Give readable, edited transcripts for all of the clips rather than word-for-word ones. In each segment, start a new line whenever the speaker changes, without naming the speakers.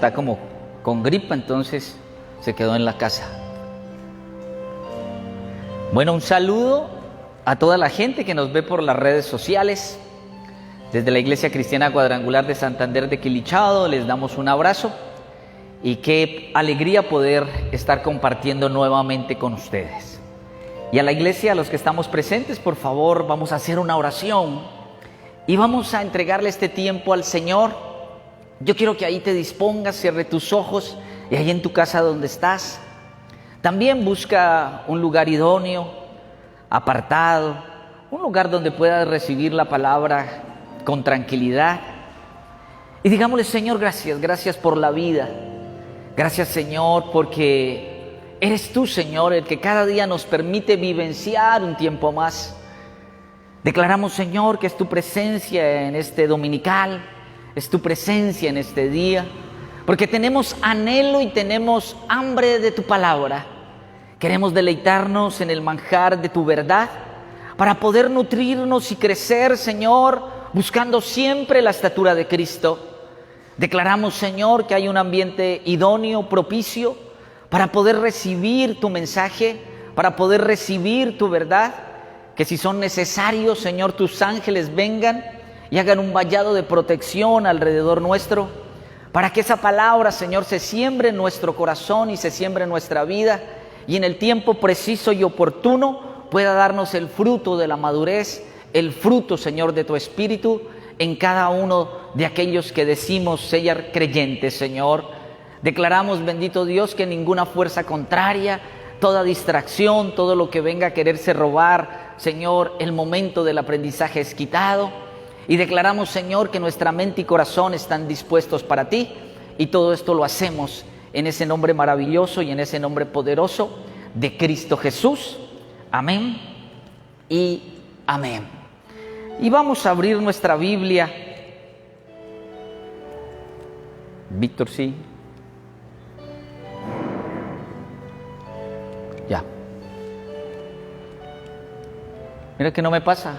está como con gripa, entonces se quedó en la casa. Bueno, un saludo a toda la gente que nos ve por las redes sociales. Desde la Iglesia Cristiana Cuadrangular de Santander de Quilichao les damos un abrazo y qué alegría poder estar compartiendo nuevamente con ustedes. Y a la iglesia, a los que estamos presentes, por favor, vamos a hacer una oración y vamos a entregarle este tiempo al Señor. Yo quiero que ahí te dispongas, cierre tus ojos y ahí en tu casa donde estás. También busca un lugar idóneo, apartado, un lugar donde puedas recibir la palabra con tranquilidad. Y digámosle: Señor, gracias, gracias por la vida. Gracias, Señor, porque eres tú, Señor, el que cada día nos permite vivenciar un tiempo más. Declaramos, Señor, que es tu presencia en este dominical, es tu presencia en este día, porque tenemos anhelo y tenemos hambre de tu palabra. Queremos deleitarnos en el manjar de tu verdad para poder nutrirnos y crecer, Señor, buscando siempre la estatura de Cristo. Declaramos, Señor, que hay un ambiente idóneo, propicio, para poder recibir tu mensaje, para poder recibir tu verdad, que si son necesarios, Señor, tus ángeles vengan y hagan un vallado de protección alrededor nuestro, para que esa palabra, Señor, se siembre en nuestro corazón y se siembre en nuestra vida, y en el tiempo preciso y oportuno pueda darnos el fruto de la madurez, el fruto, Señor, de tu Espíritu en cada uno de aquellos que decimos ser creyentes, Señor. Declaramos, bendito Dios, que ninguna fuerza contraria, toda distracción, todo lo que venga a quererse robar, Señor, el momento del aprendizaje es quitado. Y declaramos, Señor, que nuestra mente y corazón están dispuestos para ti. Y todo esto lo hacemos en ese nombre maravilloso y en ese nombre poderoso de Cristo Jesús. Amén y amén. Y vamos a abrir nuestra Biblia. Víctor, sí. Ya. Mira que no me pasa.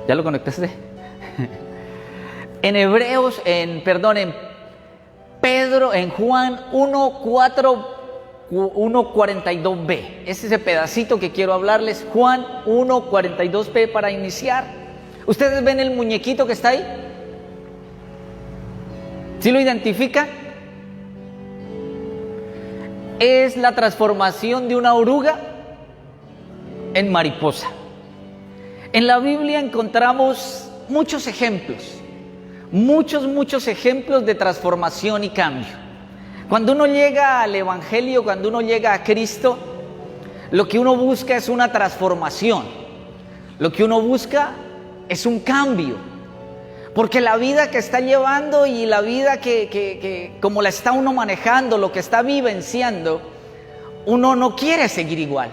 ¿Ya lo conectaste? En Hebreos, en Pedro, en Juan 1:42b. Ese es ese pedacito que quiero hablarles. Juan 1:42b para iniciar. ¿Ustedes ven el muñequito que está ahí? ¿Sí lo identifican? Es la transformación de una oruga en mariposa. En la Biblia encontramos muchos ejemplos de transformación y cambio. Cuando uno llega al Evangelio, cuando uno llega a Cristo, lo que uno busca es una transformación. Lo que uno busca es un cambio. Porque la vida que está llevando y la vida que como la está uno manejando, lo que está vivenciando, uno no quiere seguir igual.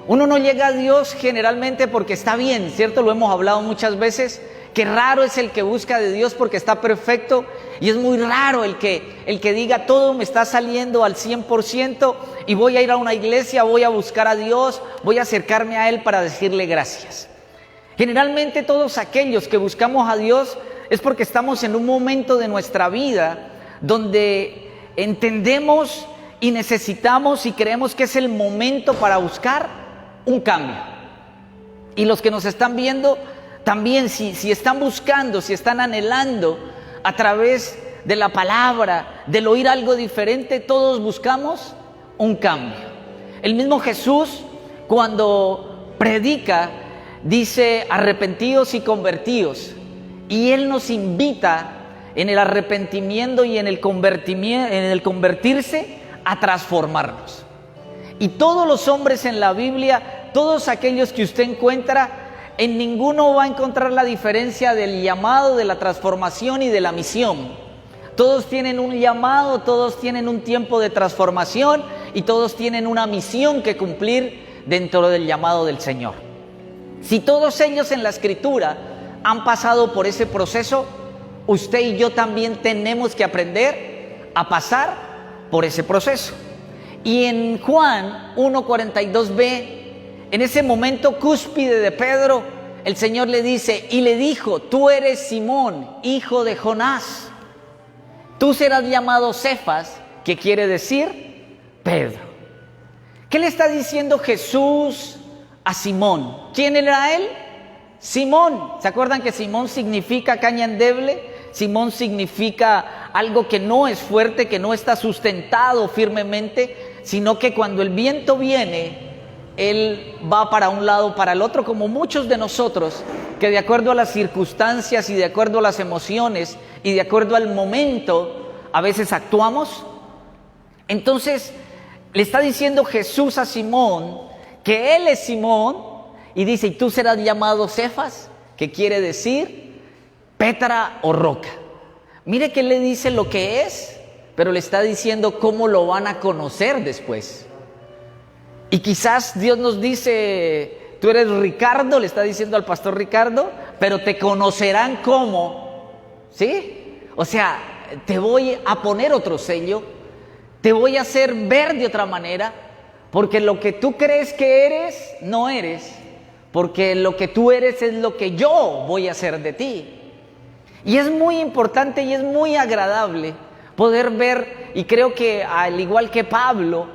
Uno no llega a Dios generalmente porque está bien, ¿cierto? Lo hemos hablado muchas veces, que raro es el que busca de Dios porque está perfecto, y es muy raro el que diga todo me está saliendo al 100% y voy a ir a una iglesia, voy a buscar a Dios, voy a acercarme a Él para decirle gracias. Generalmente todos aquellos que buscamos a Dios es porque estamos en un momento de nuestra vida donde entendemos y necesitamos y creemos que es el momento para buscar un cambio. Y los que nos están viendo también, si están buscando, si están anhelando a través de la palabra, del oír algo diferente, todos buscamos un cambio. El mismo Jesús, cuando predica, dice: arrepentíos y convertíos. Y Él nos invita en el arrepentimiento y en el convertirse a transformarnos. Y todos los hombres en la Biblia, todos aquellos que usted encuentra, en ninguno va a encontrar la diferencia del llamado, de la transformación y de la misión. Todos tienen un llamado, todos tienen un tiempo de transformación y todos tienen una misión que cumplir dentro del llamado del Señor. Si todos ellos en la Escritura han pasado por ese proceso, usted y yo también tenemos que aprender a pasar por ese proceso. Y en Juan 1:42b, en ese momento cúspide de Pedro, el Señor le dice y le dijo: tú eres Simón, hijo de Jonás. Tú serás llamado Cefas, que quiere decir Pedro. ¿Qué le está diciendo Jesús a Simón? ¿Quién era él? Simón. ¿Se acuerdan que Simón significa caña endeble? Simón significa algo que no es fuerte, que no está sustentado firmemente, sino que cuando el viento viene, él va para un lado o para el otro, como muchos de nosotros, que de acuerdo a las circunstancias y de acuerdo a las emociones y de acuerdo al momento, a veces actuamos. Entonces, le está diciendo Jesús a Simón que él es Simón, y dice: y tú serás llamado Cefas, que quiere decir Petra o roca. Mire que le dice lo que es, pero le está diciendo cómo lo van a conocer después. Y quizás Dios nos dice: tú eres Ricardo, le está diciendo al pastor Ricardo, pero te conocerán como, ¿sí? O sea, te voy a poner otro sello, te voy a hacer ver de otra manera, porque lo que tú crees que eres, no eres, porque lo que tú eres es lo que yo voy a hacer de ti. Y es muy importante y es muy agradable poder ver, y creo que al igual que Pablo,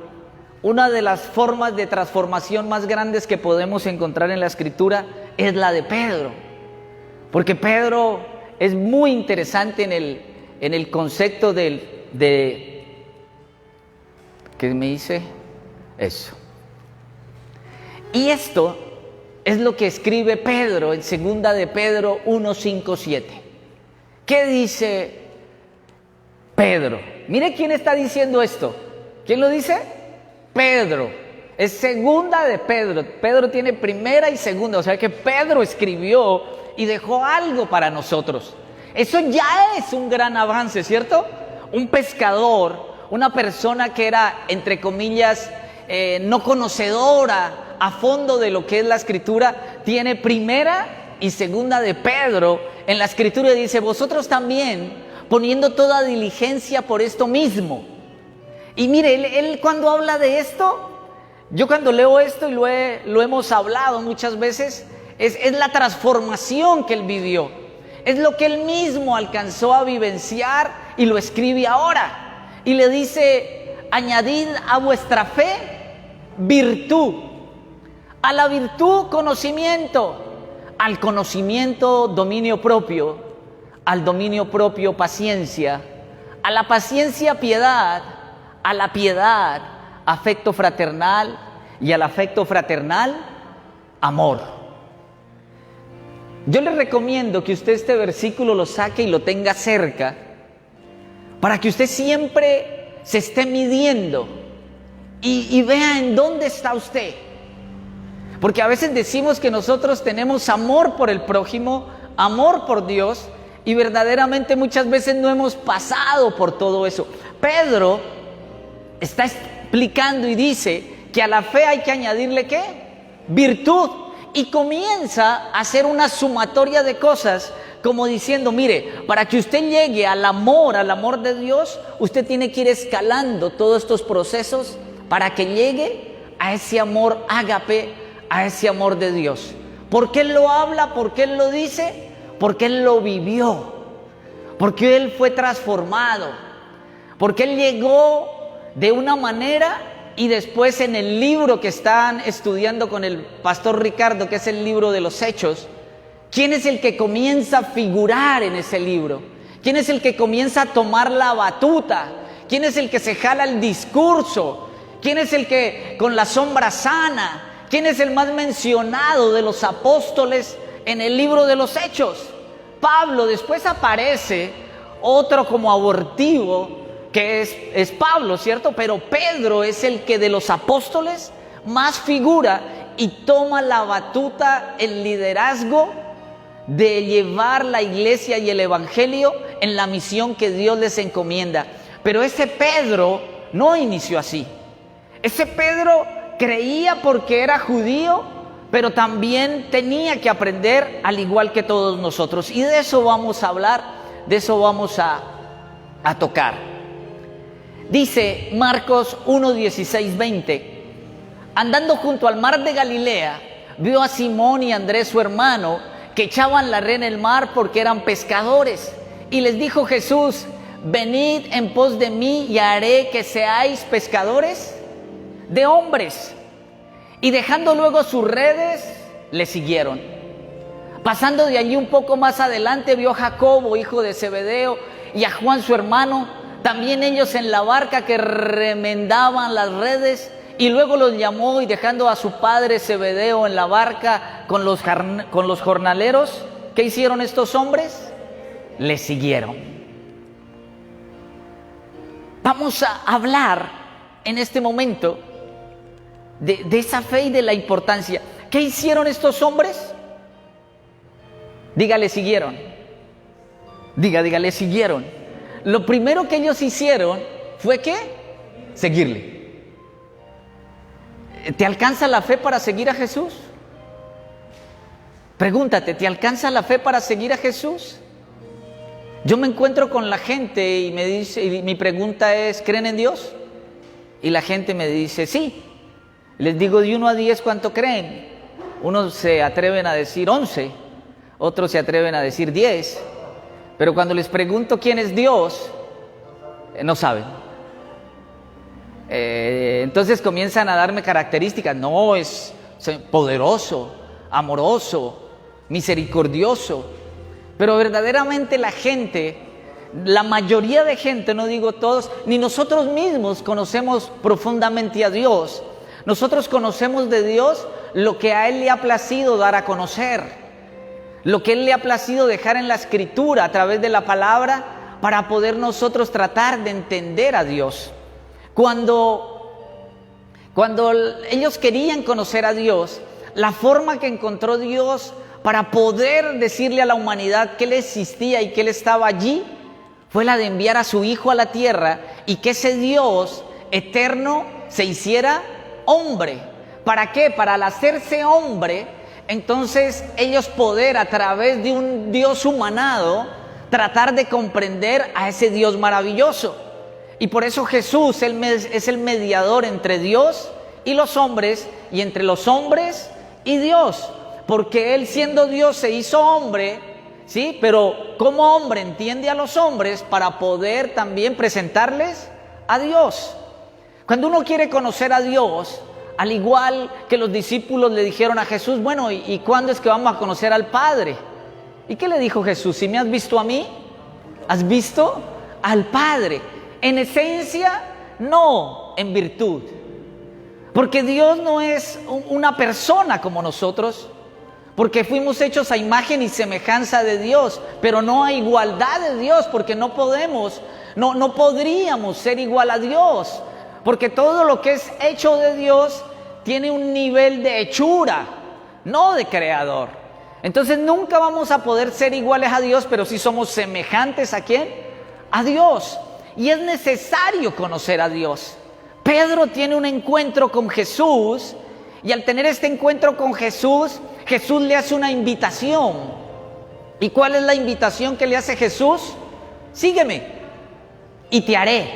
una de las formas de transformación más grandes que podemos encontrar en la Escritura es la de Pedro. Porque Pedro es muy interesante en el concepto de ¿qué me dice? Eso. Y esto es lo que escribe Pedro en 2 de Pedro 1, 5, 7. ¿Qué dice Pedro? Mire quién está diciendo esto. ¿Quién lo dice? Pedro. Es 2 de Pedro. Pedro tiene primera y segunda, o sea que Pedro escribió y dejó algo para nosotros. Eso ya es un gran avance, ¿cierto? Un pescador, una persona que era, entre comillas, no conocedora a fondo de lo que es la Escritura, tiene primera y segunda de Pedro en la Escritura, y dice: vosotros también, poniendo toda diligencia por esto mismo. Y mire, él cuando habla de esto, yo cuando leo esto, y lo hemos hablado muchas veces, es la transformación que él vivió, es lo que él mismo alcanzó a vivenciar y lo escribe ahora. Y le dice: añadid a vuestra fe virtud, a la virtud conocimiento, al conocimiento dominio propio, al dominio propio paciencia, a la paciencia piedad, a la piedad afecto fraternal, y al afecto fraternal amor. Yo le recomiendo que usted este versículo lo saque y lo tenga cerca, para que usted siempre se esté midiendo y vea en dónde está usted. Porque a veces decimos que nosotros tenemos amor por el prójimo, amor por Dios, y verdaderamente muchas veces no hemos pasado por todo eso. Pedro está explicando y dice que a la fe hay que añadirle ¿qué? Virtud. Y comienza a hacer una sumatoria de cosas, como diciendo: mire, para que usted llegue al amor de Dios, usted tiene que ir escalando todos estos procesos para que llegue a ese amor ágape, a ese amor de Dios. ¿Por qué Él lo habla? ¿Por qué Él lo dice? Porque Él lo vivió, porque Él fue transformado, porque Él llegó de una manera, y después en el libro que están estudiando con el pastor Ricardo, que es el libro de los Hechos, ¿quién es el que comienza a figurar en ese libro? ¿Quién es el que comienza a tomar la batuta? ¿Quién es el que se jala el discurso? ¿Quién es el que con la sombra sana? ¿Quién es el más mencionado de los apóstoles en el libro de los Hechos? Pablo. Después aparece otro como abortivo, que es Pablo, ¿cierto? Pero Pedro es el que de los apóstoles más figura y toma la batuta, el liderazgo de llevar la iglesia y el evangelio en la misión que Dios les encomienda. Pero ese Pedro no inició así. Ese Pedro creía porque era judío, pero también tenía que aprender al igual que todos nosotros. Y de eso vamos a hablar, de eso vamos a tocar. Dice Marcos 1, 16, 20: andando junto al mar de Galilea, vio a Simón y Andrés su hermano que echaban la red en el mar porque eran pescadores. Y les dijo Jesús: venid en pos de mí y haré que seáis pescadores de hombres. Y dejando luego sus redes, le siguieron. Pasando de allí un poco más adelante, vio a Jacobo, hijo de Zebedeo, y a Juan su hermano, también ellos en la barca que remendaban las redes. Y luego los llamó, y dejando a su padre Zebedeo en la barca con los jornaleros, ¿qué hicieron estos hombres? Le siguieron. Vamos a hablar en este momento de esa fe y de la importancia. ¿Qué hicieron estos hombres? Dígale, siguieron. Dígale, siguieron. Lo primero que ellos hicieron fue ¿qué? Seguirle. ¿Te alcanza la fe para seguir a Jesús? Pregúntate, ¿te alcanza la fe para seguir a Jesús? Yo me encuentro con la gente y mi pregunta es: ¿creen en Dios? Y la gente me dice sí. Les digo de 1 a 10 ¿cuánto creen? Unos se atreven a decir 11, otros se atreven a decir 10, pero cuando les pregunto quién es Dios, no saben. Entonces comienzan a darme características. No, es poderoso, amoroso, misericordioso. Pero verdaderamente la gente, la mayoría de gente, no digo todos, ni nosotros mismos conocemos profundamente a Dios. Nosotros conocemos de Dios lo que a Él le ha placido dar a conocer, lo que Él le ha placido dejar en la Escritura a través de la palabra, para poder nosotros tratar de entender a Dios. Cuando ellos querían conocer a Dios, la forma que encontró Dios para poder decirle a la humanidad que Él existía y que Él estaba allí, fue la de enviar a su Hijo a la tierra, y que ese Dios eterno se hiciera hombre. ¿Para qué? Para al hacerse hombre, entonces ellos poder, a través de un Dios humanado, tratar de comprender a ese Dios maravilloso. Y por eso Jesús es el mediador entre Dios y los hombres, y entre los hombres y Dios. Porque Él, siendo Dios, se hizo hombre, ¿sí? Pero como hombre entiende a los hombres para poder también presentarles a Dios. Cuando uno quiere conocer a Dios, al igual que los discípulos le dijeron a Jesús: bueno, ¿y cuándo es que vamos a conocer al Padre? ¿Y qué le dijo Jesús? Si me has visto a mí, has visto al Padre. En esencia, no en virtud. Porque Dios no es una persona como nosotros, porque fuimos hechos a imagen y semejanza de Dios, pero no a igualdad de Dios, porque no podríamos ser igual a Dios, porque todo lo que es hecho de Dios tiene un nivel de hechura, no de creador. Entonces nunca vamos a poder ser iguales a Dios, pero sí somos semejantes ¿a quién? A Dios. Y es necesario conocer a Dios. Pedro tiene un encuentro con Jesús, y al tener este encuentro con Jesús, Jesús le hace una invitación. ¿Y cuál es la invitación que le hace Jesús? Sígueme y te haré.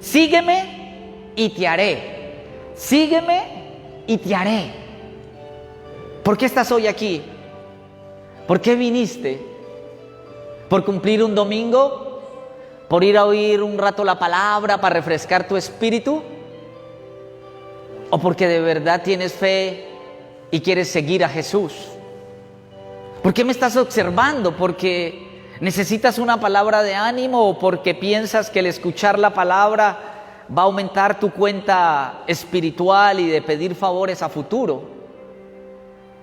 Sígueme y te haré. Sígueme y te haré. ¿Por qué estás hoy aquí? ¿Por qué viniste? ¿Por cumplir un domingo? ¿Por ir a oír un rato la palabra para refrescar tu espíritu? ¿O porque de verdad tienes fe y quieres seguir a Jesús? ¿Por qué me estás observando? ¿Porque necesitas una palabra de ánimo, o porque piensas que el escuchar la palabra va a aumentar tu cuenta espiritual y de pedir favores a futuro?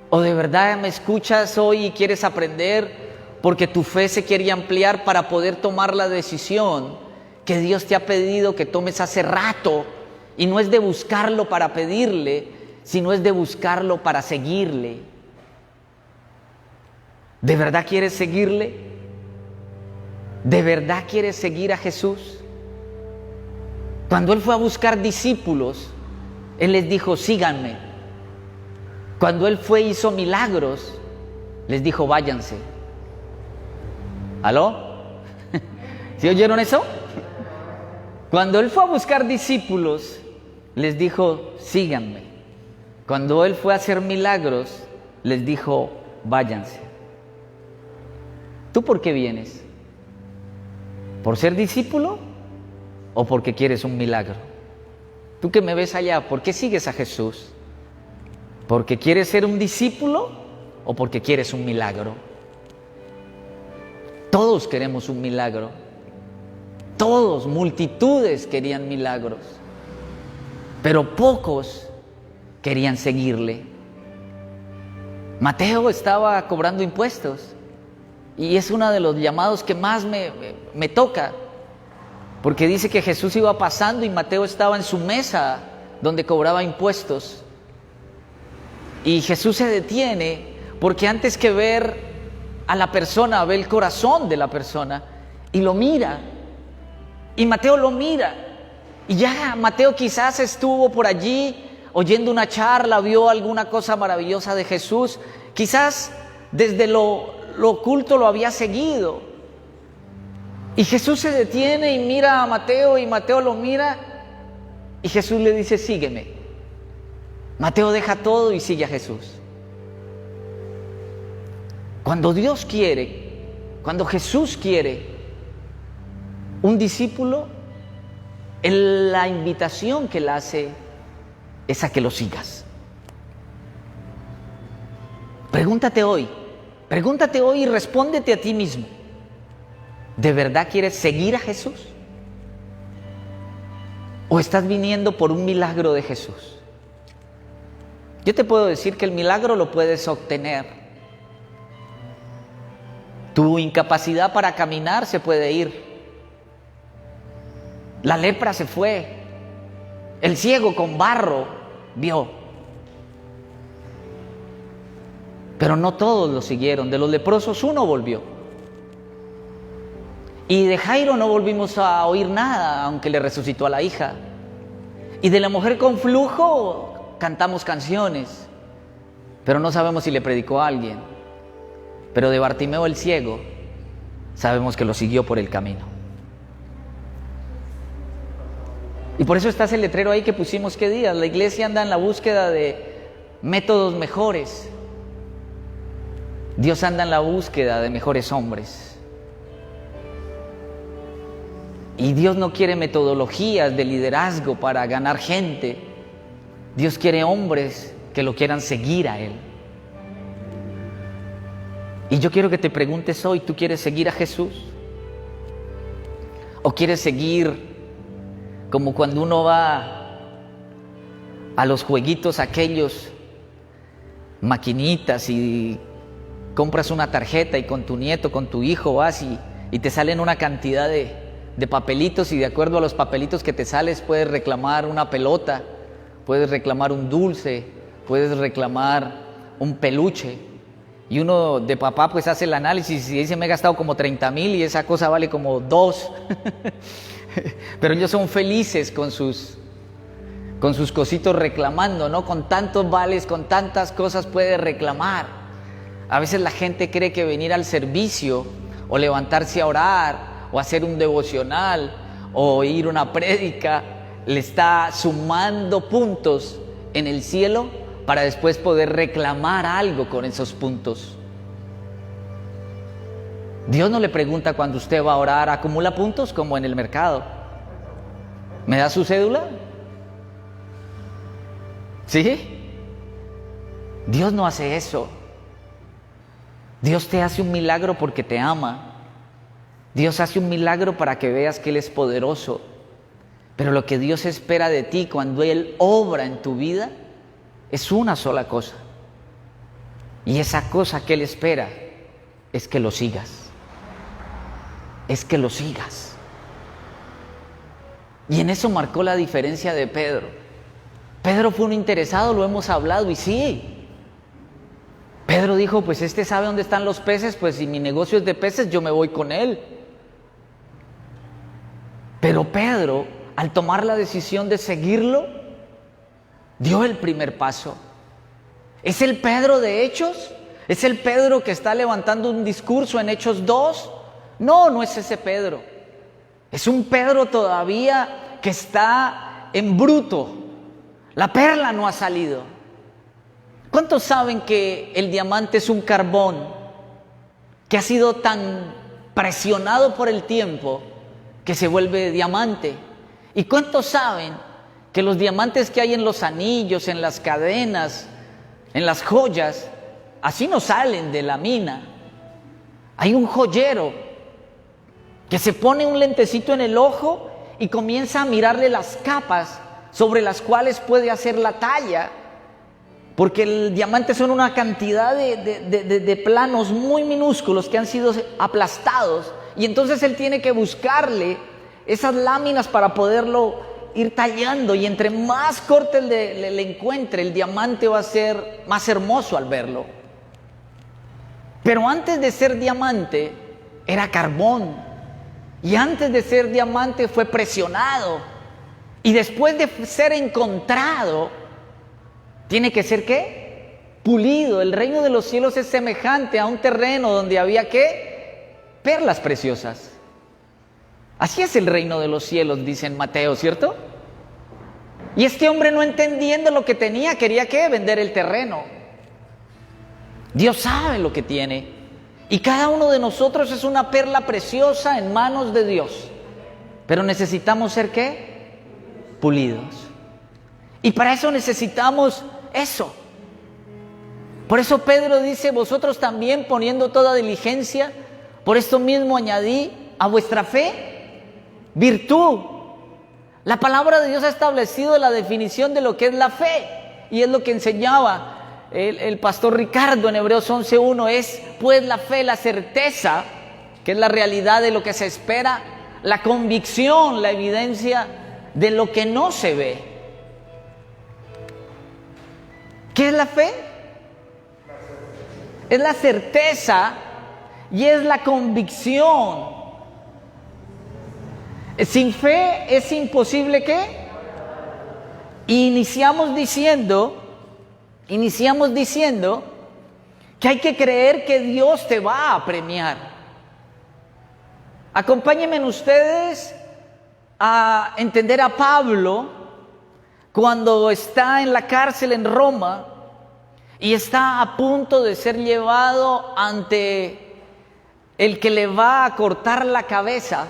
¿O de verdad me escuchas hoy y quieres aprender porque tu fe se quiere ampliar para poder tomar la decisión que Dios te ha pedido que tomes hace rato? Y no es de buscarlo para pedirle, sino es de buscarlo para seguirle. ¿De verdad quieres seguirle? ¿De verdad quieres seguir a Jesús? Cuando Él fue a buscar discípulos, Él les dijo: síganme. Cuando Él fue e hizo milagros, les dijo: váyanse. ¿Aló? ¿Sí oyeron eso? Cuando Él fue a buscar discípulos, les dijo: síganme. Cuando Él fue a hacer milagros, les dijo, váyanse. ¿Tú por qué vienes? ¿Por ser discípulo o porque quieres un milagro? Tú que me ves allá, ¿por qué sigues a Jesús? ¿Porque quieres ser un discípulo o porque quieres un milagro? Todos queremos un milagro. Todos, multitudes querían milagros. Pero pocos querían seguirle. Mateo estaba cobrando impuestos y es uno de los llamados que más me toca, porque dice que Jesús iba pasando y Mateo estaba en su mesa donde cobraba impuestos. Y Jesús se detiene porque antes que ver a la persona, ve el corazón de la persona y lo mira. Y Mateo lo mira. Y ya Mateo quizás estuvo por allí oyendo una charla, vio alguna cosa maravillosa de Jesús. Quizás desde lo oculto lo había seguido. Y Jesús se detiene y mira a Mateo y Mateo lo mira. Y Jesús le dice, sígueme. Mateo deja todo y sigue a Jesús. Cuando Dios quiere, cuando Jesús quiere un discípulo, la invitación que él hace es a que lo sigas. Pregúntate hoy y respóndete a ti mismo. ¿De verdad quieres seguir a Jesús? ¿O estás viniendo por un milagro de Jesús? Yo te puedo decir que el milagro lo puedes obtener. Tu incapacidad para caminar se puede ir. La lepra se fue. El ciego con barro vio. Pero no todos lo siguieron. De los leprosos uno volvió. Y de Jairo no volvimos a oír nada, aunque le resucitó a la hija. Y de la mujer con flujo cantamos canciones, pero no sabemos si le predicó a alguien. Pero de Bartimeo el ciego sabemos que lo siguió por el camino. Y por eso está ese letrero ahí que pusimos qué días. La iglesia anda en la búsqueda de métodos mejores. Dios anda en la búsqueda de mejores hombres. Y Dios no quiere metodologías de liderazgo para ganar gente. Dios quiere hombres que lo quieran seguir a Él. Y yo quiero que te preguntes hoy, ¿tú quieres seguir a Jesús? ¿O quieres seguir como cuando uno va a los jueguitos aquellos, maquinitas, y compras una tarjeta y con tu nieto, con tu hijo vas y te salen una cantidad de papelitos, y de acuerdo a los papelitos que te sales puedes reclamar una pelota, puedes reclamar un dulce, puedes reclamar un peluche? Y uno de papá pues hace el análisis y dice, me he gastado como 30,000 y esa cosa vale como 2. Pero ellos son felices con sus cositos reclamando, ¿no? Con tantos vales, con tantas cosas puede reclamar. A veces la gente cree que venir al servicio o levantarse a orar o hacer un devocional o ir a una prédica le está sumando puntos en el cielo para después poder reclamar algo con esos puntos. Dios no le pregunta cuando usted va a orar, ¿acumula puntos? Como en el mercado. ¿Me da su cédula? ¿Sí? Dios no hace eso. Dios te hace un milagro porque te ama. Dios hace un milagro para que veas que Él es poderoso. Pero lo que Dios espera de ti cuando Él obra en tu vida es una sola cosa. Y esa cosa que Él espera es que lo sigas. Es que lo sigas. Y en eso marcó la diferencia de Pedro. Pedro fue un interesado, lo hemos hablado, y sí. Pedro dijo, pues este sabe dónde están los peces, pues si mi negocio es de peces, yo me voy con él. Pero Pedro, al tomar la decisión de seguirlo, dio el primer paso. ¿Es el Pedro de Hechos? ¿Es el Pedro que está levantando un discurso en Hechos 2? No, no es ese Pedro. Es un Pedro todavía que está en bruto. La perla no ha salido. ¿Cuántos saben que el diamante es un carbón que ha sido tan presionado por el tiempo que se vuelve diamante? ¿Y cuántos saben que los diamantes que hay en los anillos, en las cadenas, en las joyas, así no salen de la mina? Hay un joyero que se pone un lentecito en el ojo y comienza a mirarle las capas sobre las cuales puede hacer la talla, porque el diamante son una cantidad de planos muy minúsculos que han sido aplastados, y entonces él tiene que buscarle esas láminas para poderlo ir tallando, y entre más corte le encuentre, el diamante va a ser más hermoso al verlo. Pero antes de ser diamante era carbón, y antes de ser diamante fue presionado, y después de ser encontrado tiene que ser ¿qué? Pulido. El reino de los cielos es semejante a un terreno donde había ¿qué? Perlas preciosas. Así es el reino de los cielos, dice en Mateo, ¿cierto? Y este hombre, no entendiendo lo que tenía, quería ¿qué? Vender el terreno. Dios sabe lo que tiene, y cada uno de nosotros es una perla preciosa en manos de Dios, pero necesitamos ser ¿qué? Pulidos. Y para eso necesitamos eso. Por eso Pedro dice: vosotros también, poniendo toda diligencia, por esto mismo añadí a vuestra fe virtud. La palabra de Dios ha establecido la definición de lo que es la fe, y es lo que enseñaba el pastor Ricardo en Hebreos 11:1. Es pues la fe, la certeza, que es la realidad de lo que se espera, la convicción, la evidencia de lo que no se ve. ¿Qué es la fe? Es la certeza y es la convicción. Sin fe es imposible ¿qué? Iniciamos diciendo que hay que creer que Dios te va a premiar. Acompáñenme ustedes a entender a Pablo cuando está en la cárcel en Roma y está a punto de ser llevado ante el que le va a cortar la cabeza.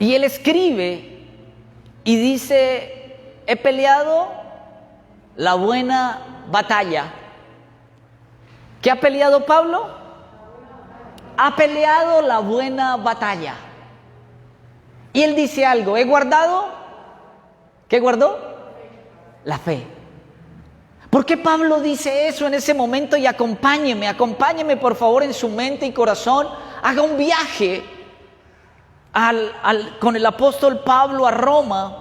Y él escribe y dice: he peleado la buena batalla. ¿Qué ha peleado Pablo? Ha peleado la buena batalla. Y él dice algo: he guardado, ¿qué guardó? La fe. ¿Por qué Pablo dice eso en ese momento? Y acompáñeme por favor en su mente y corazón. Haga un viaje con el apóstol Pablo a Roma.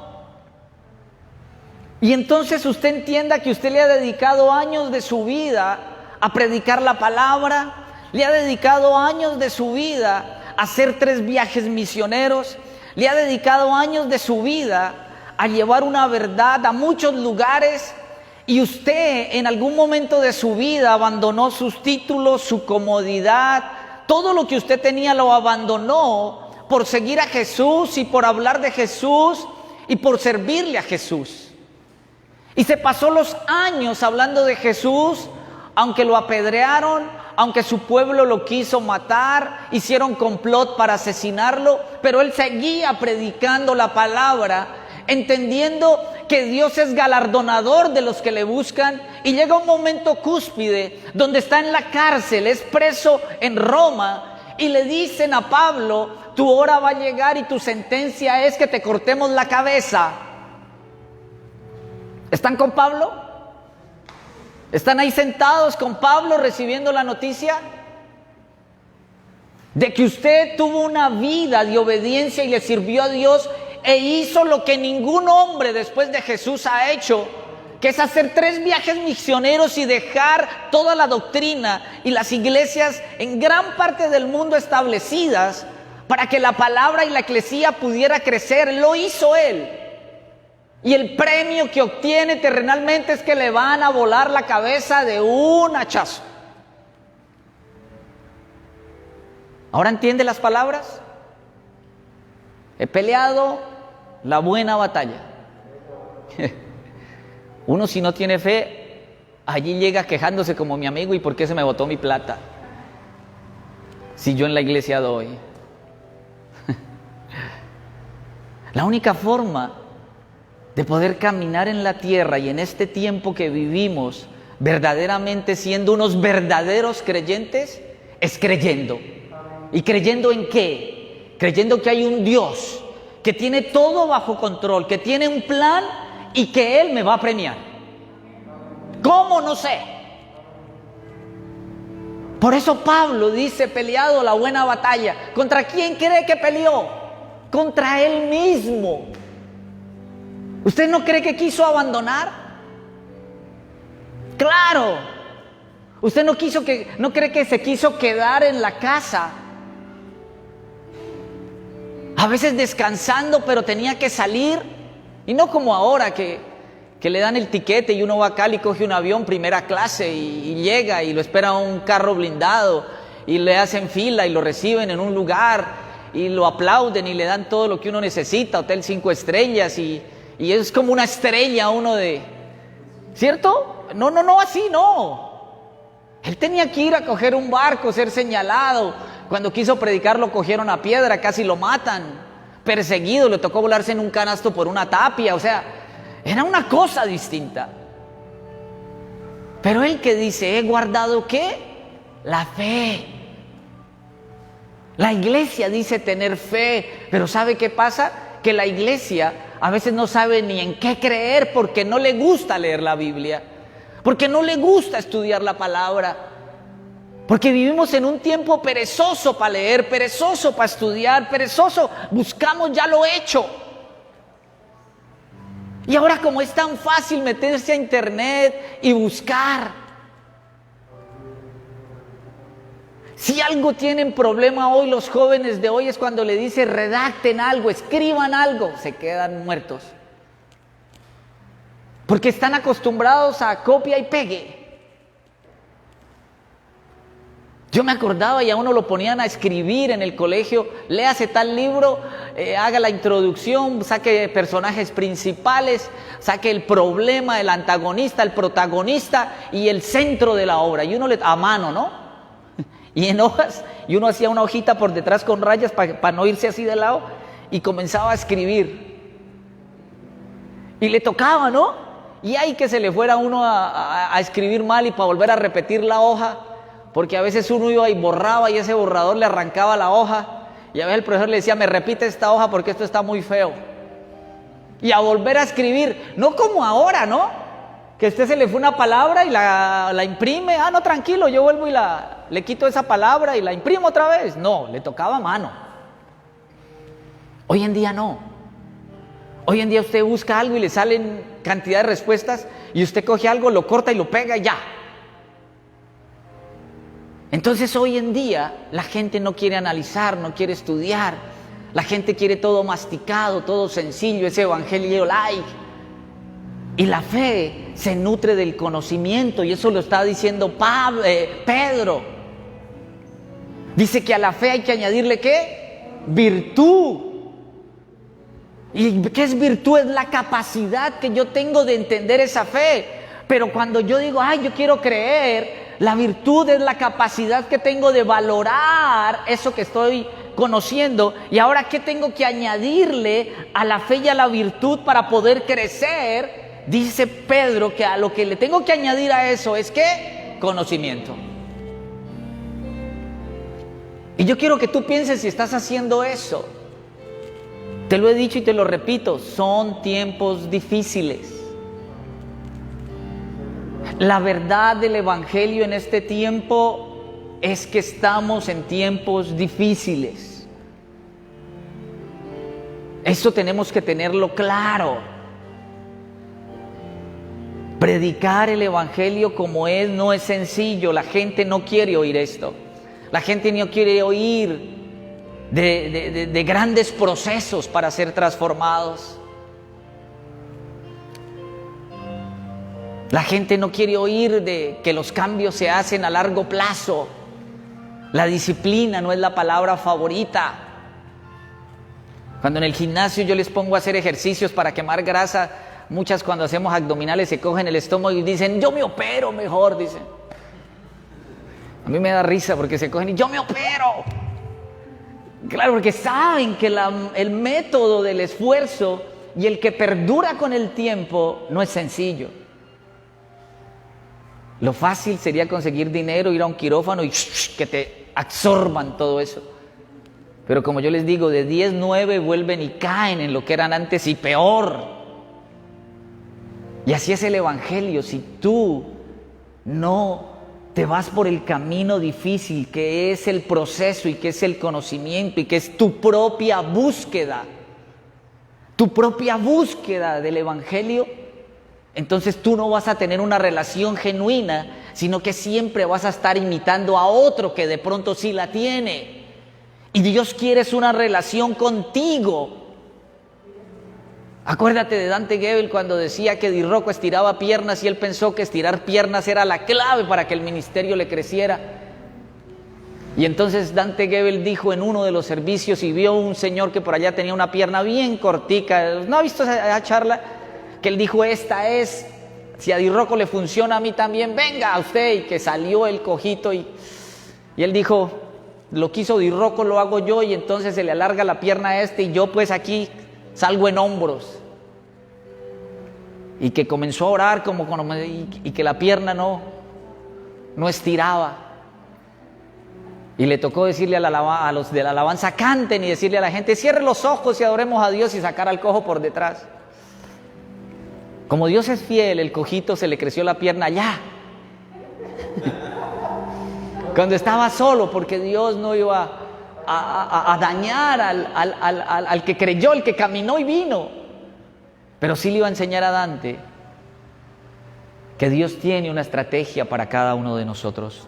Y entonces usted entienda que usted le ha dedicado años de su vida a predicar la palabra, le ha dedicado años de su vida a hacer 3 viajes misioneros, le ha dedicado años de su vida a llevar una verdad a muchos lugares, y usted en algún momento de su vida abandonó sus títulos, su comodidad, todo lo que usted tenía lo abandonó por seguir a Jesús y por hablar de Jesús y por servirle a Jesús. Y se pasó los años hablando de Jesús, aunque lo apedrearon, aunque su pueblo lo quiso matar, hicieron complot para asesinarlo, pero él seguía predicando la palabra, entendiendo que Dios es galardonador de los que le buscan. Y llega un momento cúspide donde está en la cárcel, es preso en Roma, y le dicen a Pablo: tu hora va a llegar y tu sentencia es que te cortemos la cabeza. ¿Están con Pablo? ¿Están ahí sentados con Pablo recibiendo la noticia de que usted tuvo una vida de obediencia y le sirvió a Dios e hizo lo que ningún hombre después de Jesús ha hecho, que es hacer 3 viajes misioneros y dejar toda la doctrina y las iglesias en gran parte del mundo establecidas para que la palabra y la eclesía pudiera crecer? Lo hizo él. Y el premio que obtiene terrenalmente es que le van a volar la cabeza de un hachazo. ¿Ahora entiende las palabras? He peleado la buena batalla. Uno si no tiene fe, allí llega quejándose como mi amigo, ¿y por qué se me botó mi plata? Si yo en la iglesia doy. La única forma de poder caminar en la tierra y en este tiempo que vivimos, verdaderamente siendo unos verdaderos creyentes, es creyendo. ¿Y creyendo en qué? Creyendo que hay un Dios que tiene todo bajo control, que tiene un plan y que Él me va a premiar. ¿Cómo? No sé. Por eso Pablo dice, peleado la buena batalla. ¿Contra quién cree que peleó? Contra él mismo. ¿Usted no cree que quiso abandonar? Claro. ¿Usted no cree que se quiso quedar en la casa? A veces descansando, pero tenía que salir. Y no como ahora que le dan el tiquete y uno va a Cali y coge un avión primera clase y llega y lo espera un carro blindado y le hacen fila y lo reciben en un lugar y lo aplauden y le dan todo lo que uno necesita, hotel 5 estrellas y es como una estrella uno de... ¿Cierto? No, así no. Él tenía que ir a coger un barco, ser señalado. Cuando quiso predicar lo cogieron a piedra, casi lo matan. Perseguido, le tocó volarse en un canasto por una tapia, o sea, era una cosa distinta. Pero él que dice, ¿he guardado qué? La fe. La iglesia dice tener fe, pero ¿sabe qué pasa? Que la iglesia a veces no sabe ni en qué creer porque no le gusta leer la Biblia, porque no le gusta estudiar la palabra, porque vivimos en un tiempo perezoso para leer, perezoso para estudiar, perezoso, buscamos ya lo hecho. Y ahora como es tan fácil meterse a internet y buscar. Si algo tienen problema hoy los jóvenes de hoy es cuando le dice redacten algo, escriban algo, se quedan muertos. Porque están acostumbrados a copia y pegue. Yo me acordaba y a uno lo ponían a escribir en el colegio, léase tal libro, haga la introducción, saque personajes principales, saque el problema, el antagonista, el protagonista y el centro de la obra. Y uno a mano, ¿no? Y en hojas, y uno hacía una hojita por detrás con rayas para no irse así de lado y comenzaba a escribir. Y le tocaba, ¿no? Y ahí que se le fuera uno a escribir mal y para volver a repetir la hoja, porque a veces uno iba y borraba y ese borrador le arrancaba la hoja y a veces el profesor le decía, me repite esta hoja porque esto está muy feo. Y a volver a escribir, no como ahora, ¿no? Que a usted se le fue una palabra y la imprime, no, tranquilo, yo vuelvo y le quito esa palabra y la imprimo otra vez. No, le tocaba a mano. Hoy en día no. Hoy en día usted busca algo y le salen cantidad de respuestas y usted coge algo, lo corta y lo pega y ya. Entonces hoy en día la gente no quiere analizar, no quiere estudiar. La gente quiere todo masticado, todo sencillo, ese evangelio light. Y la fe se nutre del conocimiento y eso lo está diciendo Pedro. Dice que a la fe hay que añadirle ¿qué? Virtud. ¿Y qué es virtud? Es la capacidad que yo tengo de entender esa fe. Pero cuando yo digo, yo quiero creer, la virtud es la capacidad que tengo de valorar eso que estoy conociendo. Y ahora, ¿qué tengo que añadirle a la fe y a la virtud para poder crecer? Dice Pedro que a lo que le tengo que añadir a eso es ¿qué? Conocimiento. Y yo quiero que tú pienses si estás haciendo eso. Te lo he dicho y te lo repito, son tiempos difíciles. La verdad del evangelio en este tiempo es que estamos en tiempos difíciles. Eso tenemos que tenerlo claro. Predicar el evangelio como es no es sencillo. La gente no quiere oír esto. La gente no quiere oír de grandes procesos para ser transformados. La gente no quiere oír de que los cambios se hacen a largo plazo. La disciplina no es la palabra favorita. Cuando en el gimnasio yo les pongo a hacer ejercicios para quemar grasa Muchas cuando hacemos abdominales se cogen el estómago y dicen, yo me opero mejor, dicen. A mí me da risa porque se cogen y yo me opero. Claro, porque saben que el método del esfuerzo y el que perdura con el tiempo no es sencillo. Lo fácil sería conseguir dinero, ir a un quirófano y que te absorban todo eso. Pero como yo les digo, de 10, 9 vuelven y caen en lo que eran antes y peor. Y así es el Evangelio. Si tú no te vas por el camino difícil que es el proceso y que es el conocimiento y que es tu propia búsqueda del Evangelio, entonces tú no vas a tener una relación genuina, sino que siempre vas a estar imitando a otro que de pronto sí la tiene. Y Dios quiere una relación contigo. Acuérdate de Dante Gebel cuando decía que Di Rocco estiraba piernas y él pensó que estirar piernas era la clave para que el ministerio le creciera. Y entonces Dante Gebel dijo en uno de los servicios y vio un señor que por allá tenía una pierna bien cortica. ¿No ha visto esa charla? Que él dijo, esta es, si a Di Rocco le funciona, a mí también, venga a usted. Y que salió el cojito y él dijo, lo que hizo Di Rocco lo hago yo, y entonces se le alarga la pierna a este y yo pues aquí salgo en hombros. Y que comenzó a orar y que la pierna no estiraba. Y le tocó decirle a los de la alabanza, canten, y decirle a la gente, cierre los ojos y adoremos a Dios, y sacar al cojo por detrás. Como Dios es fiel, el cojito se le creció la pierna allá. Cuando estaba solo, porque Dios no iba a dañar al que creyó, el que caminó y vino. Pero sí le iba a enseñar a Dante que Dios tiene una estrategia para cada uno de nosotros.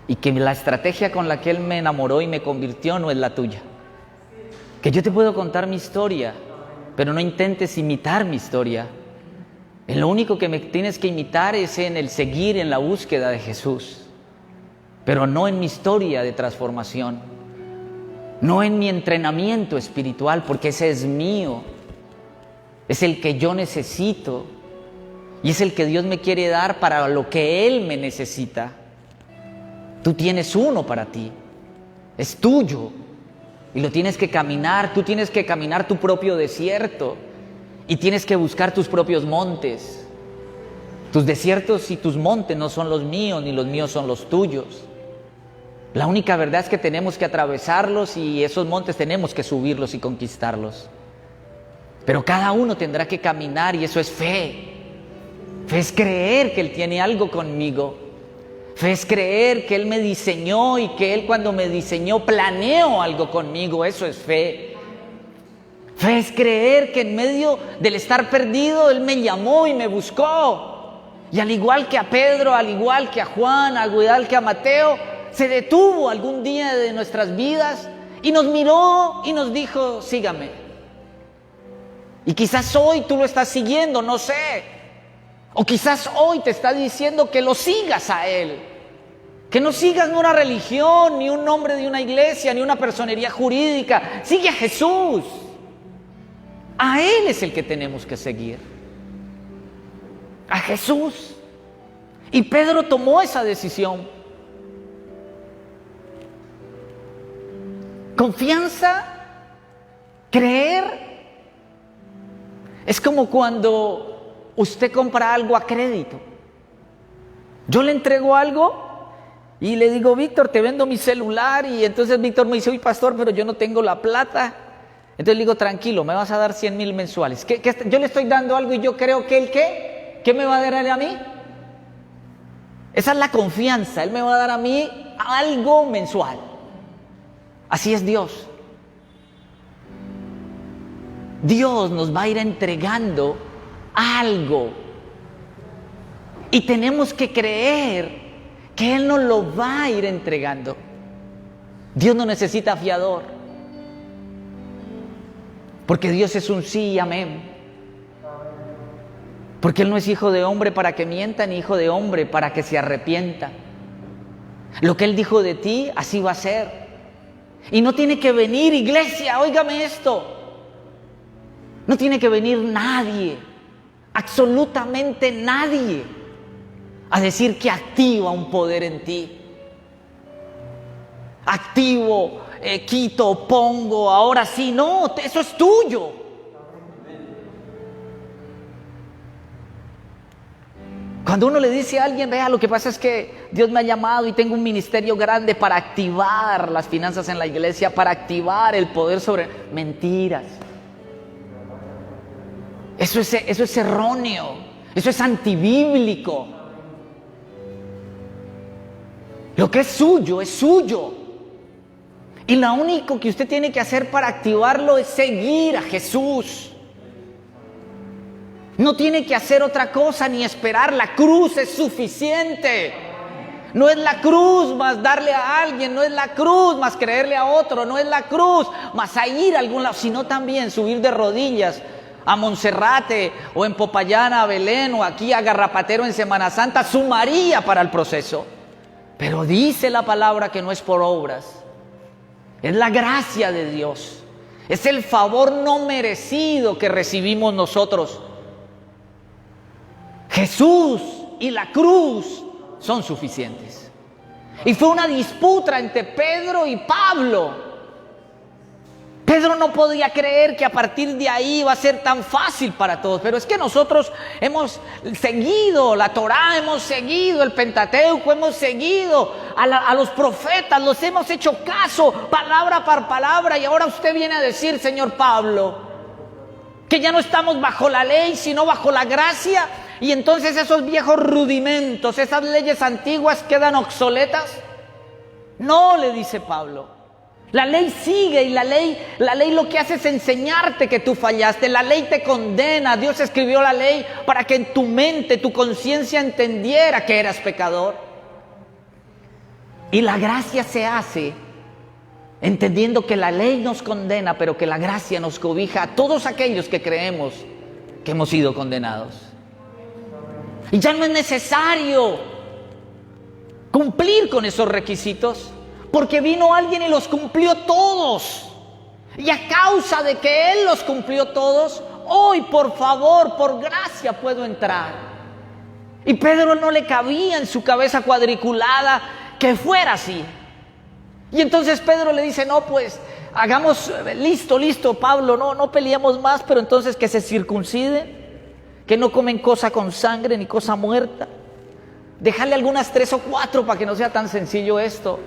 Y que la estrategia con la que Él me enamoró y me convirtió no es la tuya. Que yo te puedo contar mi historia, pero no intentes imitar mi historia. En lo único que me tienes que imitar es en el seguir en la búsqueda de Jesús. Pero no en mi historia de transformación, no en mi entrenamiento espiritual, porque ese es mío, es el que yo necesito y es el que Dios me quiere dar para lo que Él me necesita. Tú tienes uno para ti, es tuyo y lo tienes que caminar. Tú tienes que caminar tu propio desierto y tienes que buscar tus propios montes. Tus desiertos y tus montes no son los míos, ni los míos son los tuyos. La única verdad es que tenemos que atravesarlos y esos montes tenemos que subirlos y conquistarlos. Pero cada uno tendrá que caminar, y eso es fe. Fe es creer que Él tiene algo conmigo. Fe es creer que Él me diseñó y que Él, cuando me diseñó, planeó algo conmigo. Eso es fe. Fe es creer que en medio del estar perdido Él me llamó y me buscó. Y al igual que a Pedro, al igual que a Juan, al igual que a Mateo, se detuvo algún día de nuestras vidas y nos miró y nos dijo, sígame. Y quizás hoy tú lo estás siguiendo, no sé. O quizás hoy te está diciendo que lo sigas a Él. Que no sigas ni una religión, ni un nombre de una iglesia, ni una personería jurídica. Sigue a Jesús. A Él es el que tenemos que seguir. A Jesús. Y Pedro tomó esa decisión. Confianza, creer, es como cuando usted compra algo a crédito. Yo le entrego algo y le digo, Víctor, te vendo mi celular, y entonces Víctor me dice, uy, pastor, pero yo no tengo la plata. Entonces le digo, tranquilo, me vas a dar 100,000 mensuales. Yo le estoy dando algo y yo creo que Él, ¿qué me va a dar a mí? Esa es la confianza. Él me va a dar a mí algo mensual. Así es Dios. Dios nos va a ir entregando algo. Y tenemos que creer que Él nos lo va a ir entregando. Dios no necesita fiador. Porque Dios es un sí y amén. Porque Él no es hijo de hombre para que mienta, ni hijo de hombre para que se arrepienta. Lo que Él dijo de ti, así va a ser. Y no tiene que venir, iglesia, óigame esto. No tiene que venir nadie, absolutamente nadie, a decir que activa un poder en ti. Activo, quito, pongo, ahora sí. No, eso es tuyo. Cuando uno le dice a alguien, vea, lo que pasa es que Dios me ha llamado y tengo un ministerio grande para activar las finanzas en la iglesia, para activar el poder sobre... Mentiras. Eso es erróneo, eso es antibíblico. Lo que es suyo, es suyo. Y lo único que usted tiene que hacer para activarlo es seguir a Jesús. No tiene que hacer otra cosa ni esperar. La cruz es suficiente. No es la cruz más darle a alguien, no es la cruz más creerle a otro, no es la cruz más a ir a algún lado, sino también subir de rodillas a Monserrate o en Popayán a Belén o aquí a Garrapatero en Semana Santa, sumaría para el proceso. Pero dice la palabra que no es por obras, es la gracia de Dios, es el favor no merecido que recibimos nosotros. Jesús y la cruz son suficientes. Y fue una disputa entre Pedro y Pablo. Pedro no podía creer que a partir de ahí iba a ser tan fácil para todos. Pero es que nosotros hemos seguido la Torá, hemos seguido el Pentateuco, hemos seguido a los profetas, los hemos hecho caso, palabra por palabra. Y ahora usted viene a decir, señor Pablo, que ya no estamos bajo la ley, sino bajo la gracia. Y entonces esos viejos rudimentos, esas leyes antiguas quedan obsoletas. No, le dice Pablo. La ley sigue y la ley lo que hace es enseñarte que tú fallaste. La ley te condena. Dios escribió la ley para que en tu mente, tu conciencia entendiera que eras pecador. Y la gracia se hace entendiendo que la ley nos condena, pero que la gracia nos cobija a todos aquellos que creemos que hemos sido condenados. Y ya no es necesario cumplir con esos requisitos, porque vino alguien y los cumplió todos. Y a causa de que Él los cumplió todos, hoy por favor, por gracia puedo entrar. Y Pedro no le cabía en su cabeza cuadriculada que fuera así. Y entonces Pedro le dice, no, pues hagamos, listo, Pablo, no peleemos más, pero entonces que se circunciden, que no comen cosa con sangre ni cosa muerta. Dejarle algunas 3 o 4 para que no sea tan sencillo esto.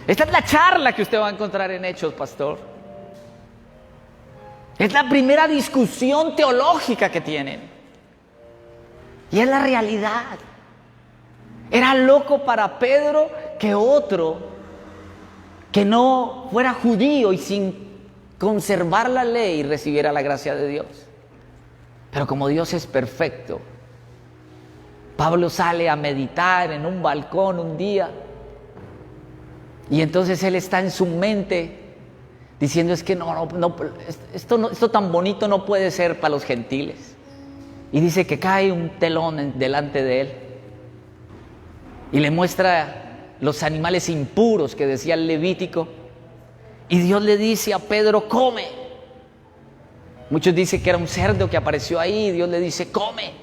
Esta es la charla que usted va a encontrar en Hechos, pastor. Es la primera discusión teológica que tienen. Y es la realidad. Era loco para Pedro que otro, que no fuera judío y sin conservar la ley, recibiera la gracia de Dios. Pero como Dios es perfecto, Pablo sale a meditar en un balcón un día y entonces él está en su mente diciendo, es que esto tan bonito no puede ser para los gentiles. Y dice que cae un telón delante de él y le muestra los animales impuros que decía el Levítico, y Dios le dice a Pedro, come. Muchos dicen que era un cerdo que apareció ahí, y Dios le dice, come.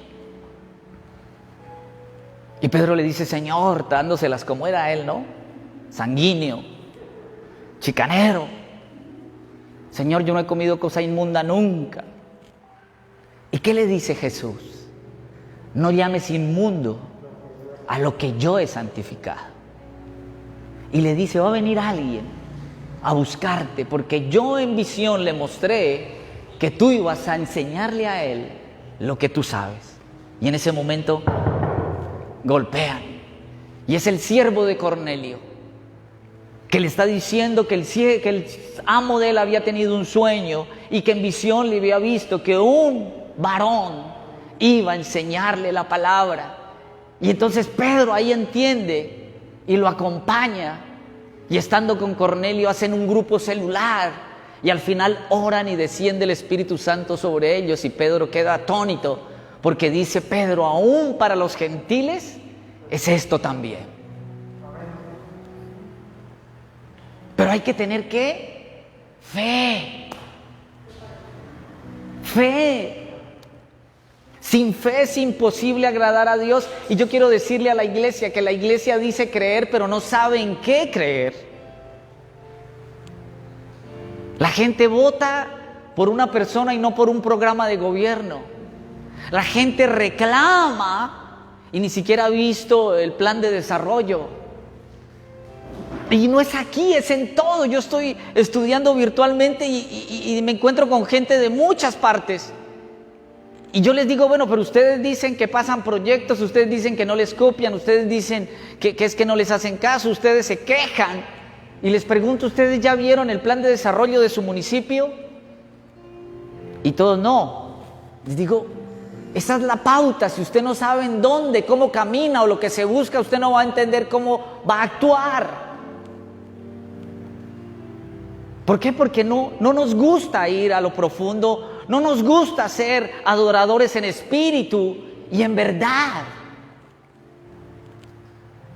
Y Pedro le dice, Señor, dándoselas como era él, ¿no? Sanguíneo, chicanero. Señor, yo no he comido cosa inmunda nunca. ¿Y qué le dice Jesús? No llames inmundo a lo que yo he santificado. Y le dice, va a venir alguien a buscarte, porque yo en visión le mostré que tú ibas a enseñarle a él lo que tú sabes. Y en ese momento golpean. Y es el siervo de Cornelio que le está diciendo que el amo de él había tenido un sueño y que en visión le había visto que un varón iba a enseñarle la palabra. Y entonces Pedro ahí entiende y lo acompaña. Y estando con Cornelio hacen un grupo celular. Y al final oran y desciende el Espíritu Santo sobre ellos y Pedro queda atónito porque dice Pedro, aún para los gentiles es esto también. Pero hay que tener ¿qué? Fe. Fe. Sin fe es imposible agradar a Dios. Y yo quiero decirle a la iglesia que la iglesia dice creer, pero no sabe en qué creer. La gente vota por una persona y no por un programa de gobierno. La gente reclama y ni siquiera ha visto el plan de desarrollo. Y no es aquí, es en todo. Yo estoy estudiando virtualmente y me encuentro con gente de muchas partes. Y yo les digo, bueno, pero ustedes dicen que pasan proyectos, ustedes dicen que no les copian, ustedes dicen que es que no les hacen caso, ustedes se quejan. Y les pregunto, ¿ustedes ya vieron el plan de desarrollo de su municipio? Y todos no. Les digo, esa es la pauta. Si usted no sabe en dónde, cómo camina o lo que se busca, usted no va a entender cómo va a actuar. ¿Por qué? Porque no nos gusta ir a lo profundo, no nos gusta ser adoradores en espíritu y en verdad.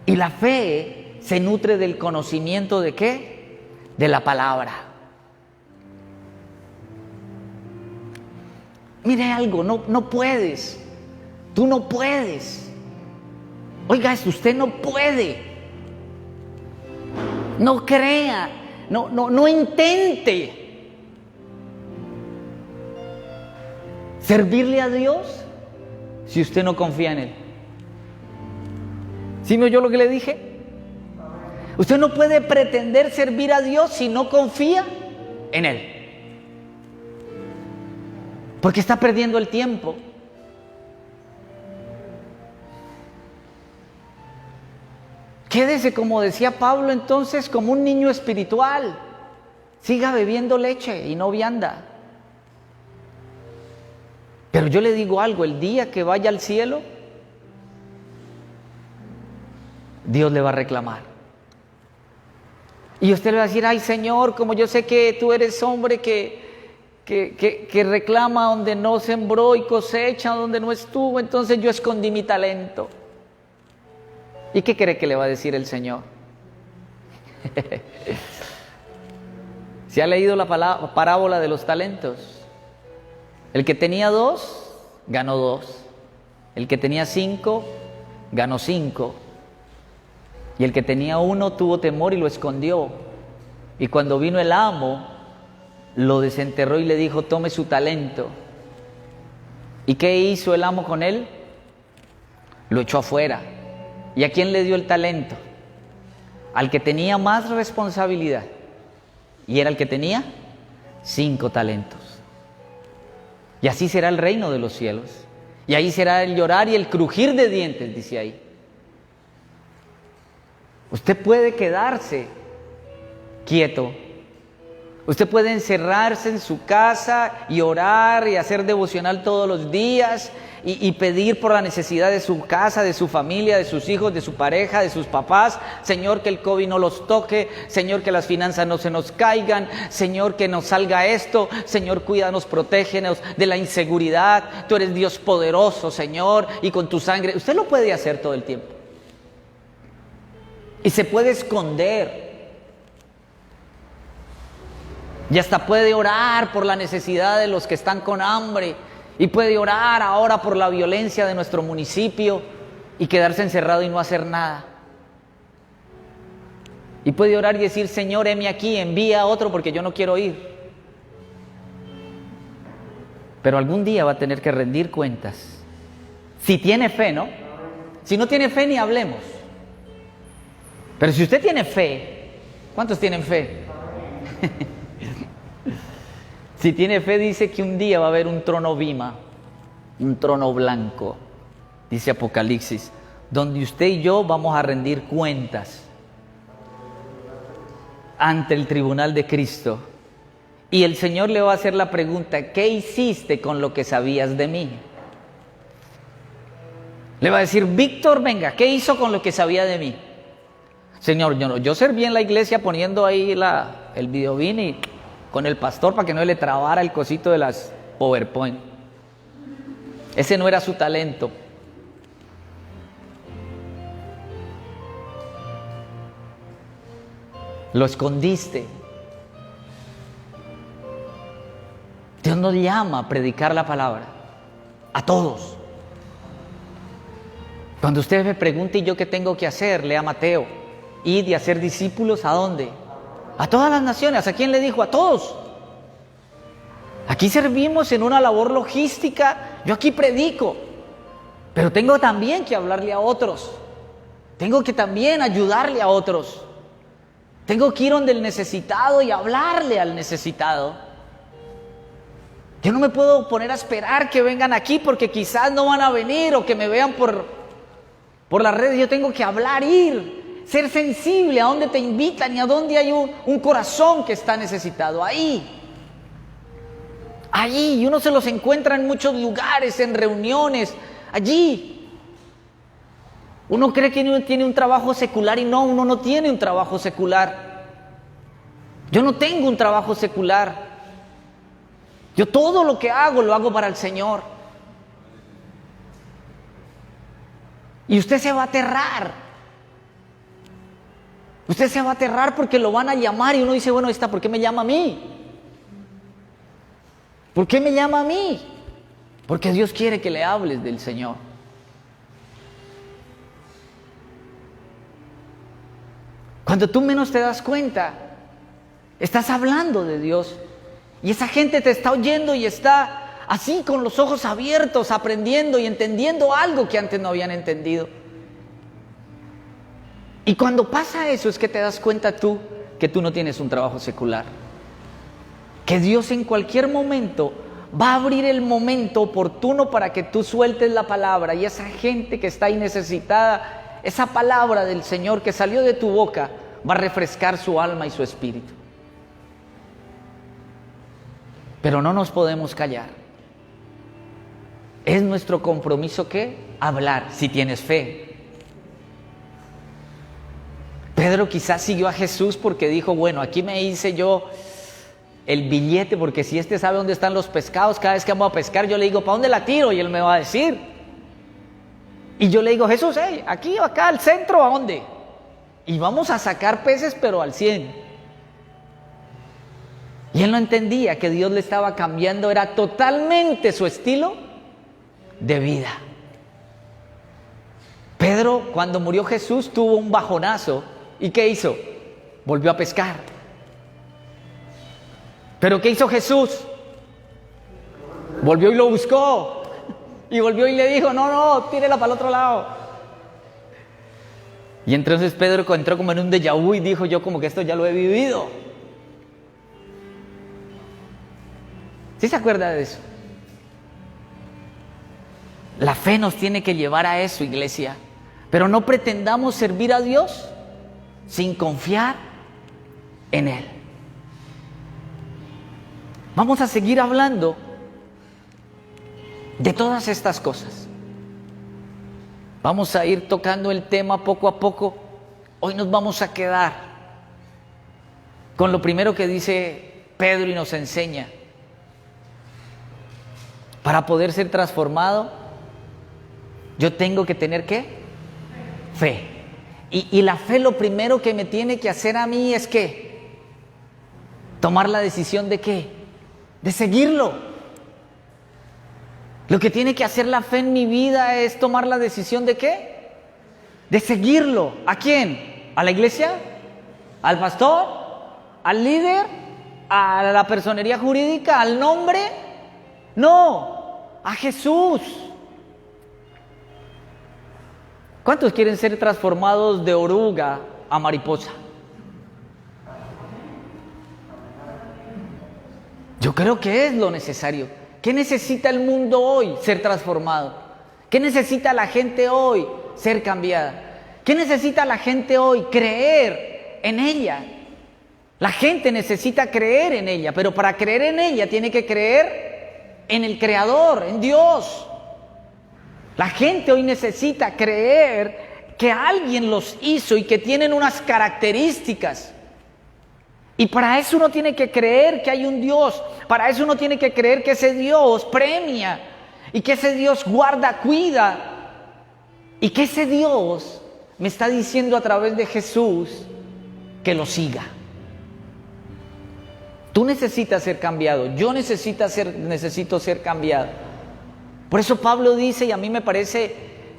Y la fe se nutre del conocimiento ¿de qué? De la palabra. Mire algo, no puedes, tú no puedes. Oiga, usted no puede. No crea. No intente servirle a Dios si usted no confía en Él. ¿Sí me oyó lo que le dije? Usted no puede pretender servir a Dios si no confía en Él. Porque está perdiendo el tiempo. Quédese, como decía Pablo entonces, como un niño espiritual. Siga bebiendo leche y no vianda. Pero yo le digo algo, el día que vaya al cielo, Dios le va a reclamar. Y usted le va a decir, ay Señor, como yo sé que tú eres hombre que reclama donde no sembró y cosecha donde no estuvo, entonces yo escondí mi talento. ¿Y qué cree que le va a decir el Señor? ¿Se ha leído la parábola de los talentos? El que tenía 2, ganó 2. El que tenía 5, ganó 5. Y el que tenía 1 tuvo temor y lo escondió. Y cuando vino el amo, lo desenterró y le dijo, tome su talento. ¿Y qué hizo el amo con él? Lo echó afuera. ¿Y a quién le dio el talento? Al que tenía más responsabilidad. Y era el que tenía 5 talentos. Y así será el reino de los cielos. Y ahí será el llorar y el crujir de dientes, dice ahí. Usted puede quedarse quieto. Usted puede encerrarse en su casa y orar y hacer devocional todos los días y pedir por la necesidad de su casa, de su familia, de sus hijos, de su pareja, de sus papás. Señor, que el COVID no los toque. Señor, que las finanzas no se nos caigan. Señor, que nos salga esto. Señor, cuídanos, protégenos de la inseguridad. Tú eres Dios poderoso, Señor, y con tu sangre. Usted lo puede hacer todo el tiempo. Y se puede esconder. Y hasta puede orar por la necesidad de los que están con hambre. Y puede orar ahora por la violencia de nuestro municipio y quedarse encerrado y no hacer nada. Y puede orar y decir, Señor, heme aquí, envía a otro porque yo no quiero ir. Pero algún día va a tener que rendir cuentas. Si tiene fe, ¿no? Si no tiene fe, ni hablemos. Pero si usted tiene fe, ¿cuántos tienen fe? Si tiene fe, dice que un día va a haber un trono bima, un trono blanco, dice Apocalipsis, donde usted y yo vamos a rendir cuentas ante el tribunal de Cristo. Y el Señor le va a hacer la pregunta, ¿qué hiciste con lo que sabías de mí? Le va a decir, Víctor, venga, ¿qué hizo con lo que sabía de mí? Señor, yo serví en la iglesia poniendo ahí el videobin y con el pastor para que no le trabara el cosito de las PowerPoint. Ese no era su talento. Lo escondiste. Dios nos llama a predicar la palabra a todos. Cuando usted me pregunte, ¿y yo qué tengo que hacer? Lea Mateo. Id y hacer discípulos, ¿a dónde? A todas las naciones. ¿A quién le dijo? A todos. Aquí servimos en una labor logística. Yo aquí predico, pero tengo también que hablarle a otros. Tengo que también ayudarle a otros. Tengo que ir donde el necesitado y hablarle al necesitado. Yo no me puedo poner a esperar que vengan aquí porque quizás no van a venir o que me vean por las redes. Yo tengo que hablar, ir, ser sensible a dónde te invitan y a dónde hay un corazón que está necesitado. Ahí, y uno se los encuentra en muchos lugares, en reuniones, allí. Uno cree que uno tiene un trabajo secular y no, uno no tiene un trabajo secular. Yo no tengo un trabajo secular. Yo todo lo que hago, lo hago para el Señor. Y usted se va a aterrar. Usted se va a aterrar porque lo van a llamar y uno dice, bueno, ¿por qué me llama a mí? ¿Por qué me llama a mí? Porque Dios quiere que le hables del Señor. Cuando tú menos te das cuenta, estás hablando de Dios. Y esa gente te está oyendo y está así con los ojos abiertos, aprendiendo y entendiendo algo que antes no habían entendido. Y cuando pasa eso es que te das cuenta tú que tú no tienes un trabajo secular. Que Dios en cualquier momento va a abrir el momento oportuno para que tú sueltes la palabra. Y esa gente que está ahí necesitada, esa palabra del Señor que salió de tu boca, va a refrescar su alma y su espíritu. Pero no nos podemos callar. Es nuestro compromiso ¿qué? Hablar, si tienes fe. Pedro quizás siguió a Jesús porque dijo, bueno, aquí me hice yo el billete, porque si este sabe dónde están los pescados, cada vez que vamos a pescar yo le digo, ¿para dónde la tiro? Y él me va a decir. Y yo le digo, Jesús, aquí o acá, al centro, ¿a dónde? Y vamos a sacar peces, pero al 100. Y él no entendía que Dios le estaba cambiando, era totalmente su estilo de vida. Pedro, cuando murió Jesús, tuvo un bajonazo. ¿Y qué hizo? Volvió a pescar. ¿Pero qué hizo Jesús? Volvió y lo buscó. Y volvió y le dijo, no, tírela para el otro lado. Y entonces Pedro entró como en un déjà vu y dijo, yo como que esto ya lo he vivido. ¿Sí se acuerda de eso? La fe nos tiene que llevar a eso, iglesia. Pero no pretendamos servir a Dios sin confiar en Él. Vamos a seguir hablando de todas estas cosas. Vamos a ir tocando el tema poco a poco. Hoy nos vamos a quedar con lo primero que dice Pedro y nos enseña. Para poder ser transformado, yo tengo que tener ¿qué? Fe. Y la fe lo primero que me tiene que hacer a mí es ¿qué? Tomar la decisión de ¿qué? De seguirlo. Lo que tiene que hacer la fe en mi vida es tomar la decisión de ¿qué? De seguirlo. ¿A quién? ¿A la iglesia? ¿Al pastor? ¿Al líder? ¿A la personería jurídica? ¿Al nombre? No, a Jesús. ¿Cuántos quieren ser transformados de oruga a mariposa? Yo creo que es lo necesario. ¿Qué necesita el mundo hoy? Ser transformado. ¿Qué necesita la gente hoy? Ser cambiada. ¿Qué necesita la gente hoy? Creer en ella. La gente necesita creer en ella, pero para creer en ella tiene que creer en el Creador, en Dios. La gente hoy necesita creer que alguien los hizo y que tienen unas características. Y para eso uno tiene que creer que hay un Dios. Para eso uno tiene que creer que ese Dios premia y que ese Dios guarda, cuida. Y que ese Dios me está diciendo a través de Jesús que lo siga. Tú necesitas ser cambiado, yo necesito ser cambiado. Por eso Pablo dice, y a mí me parece,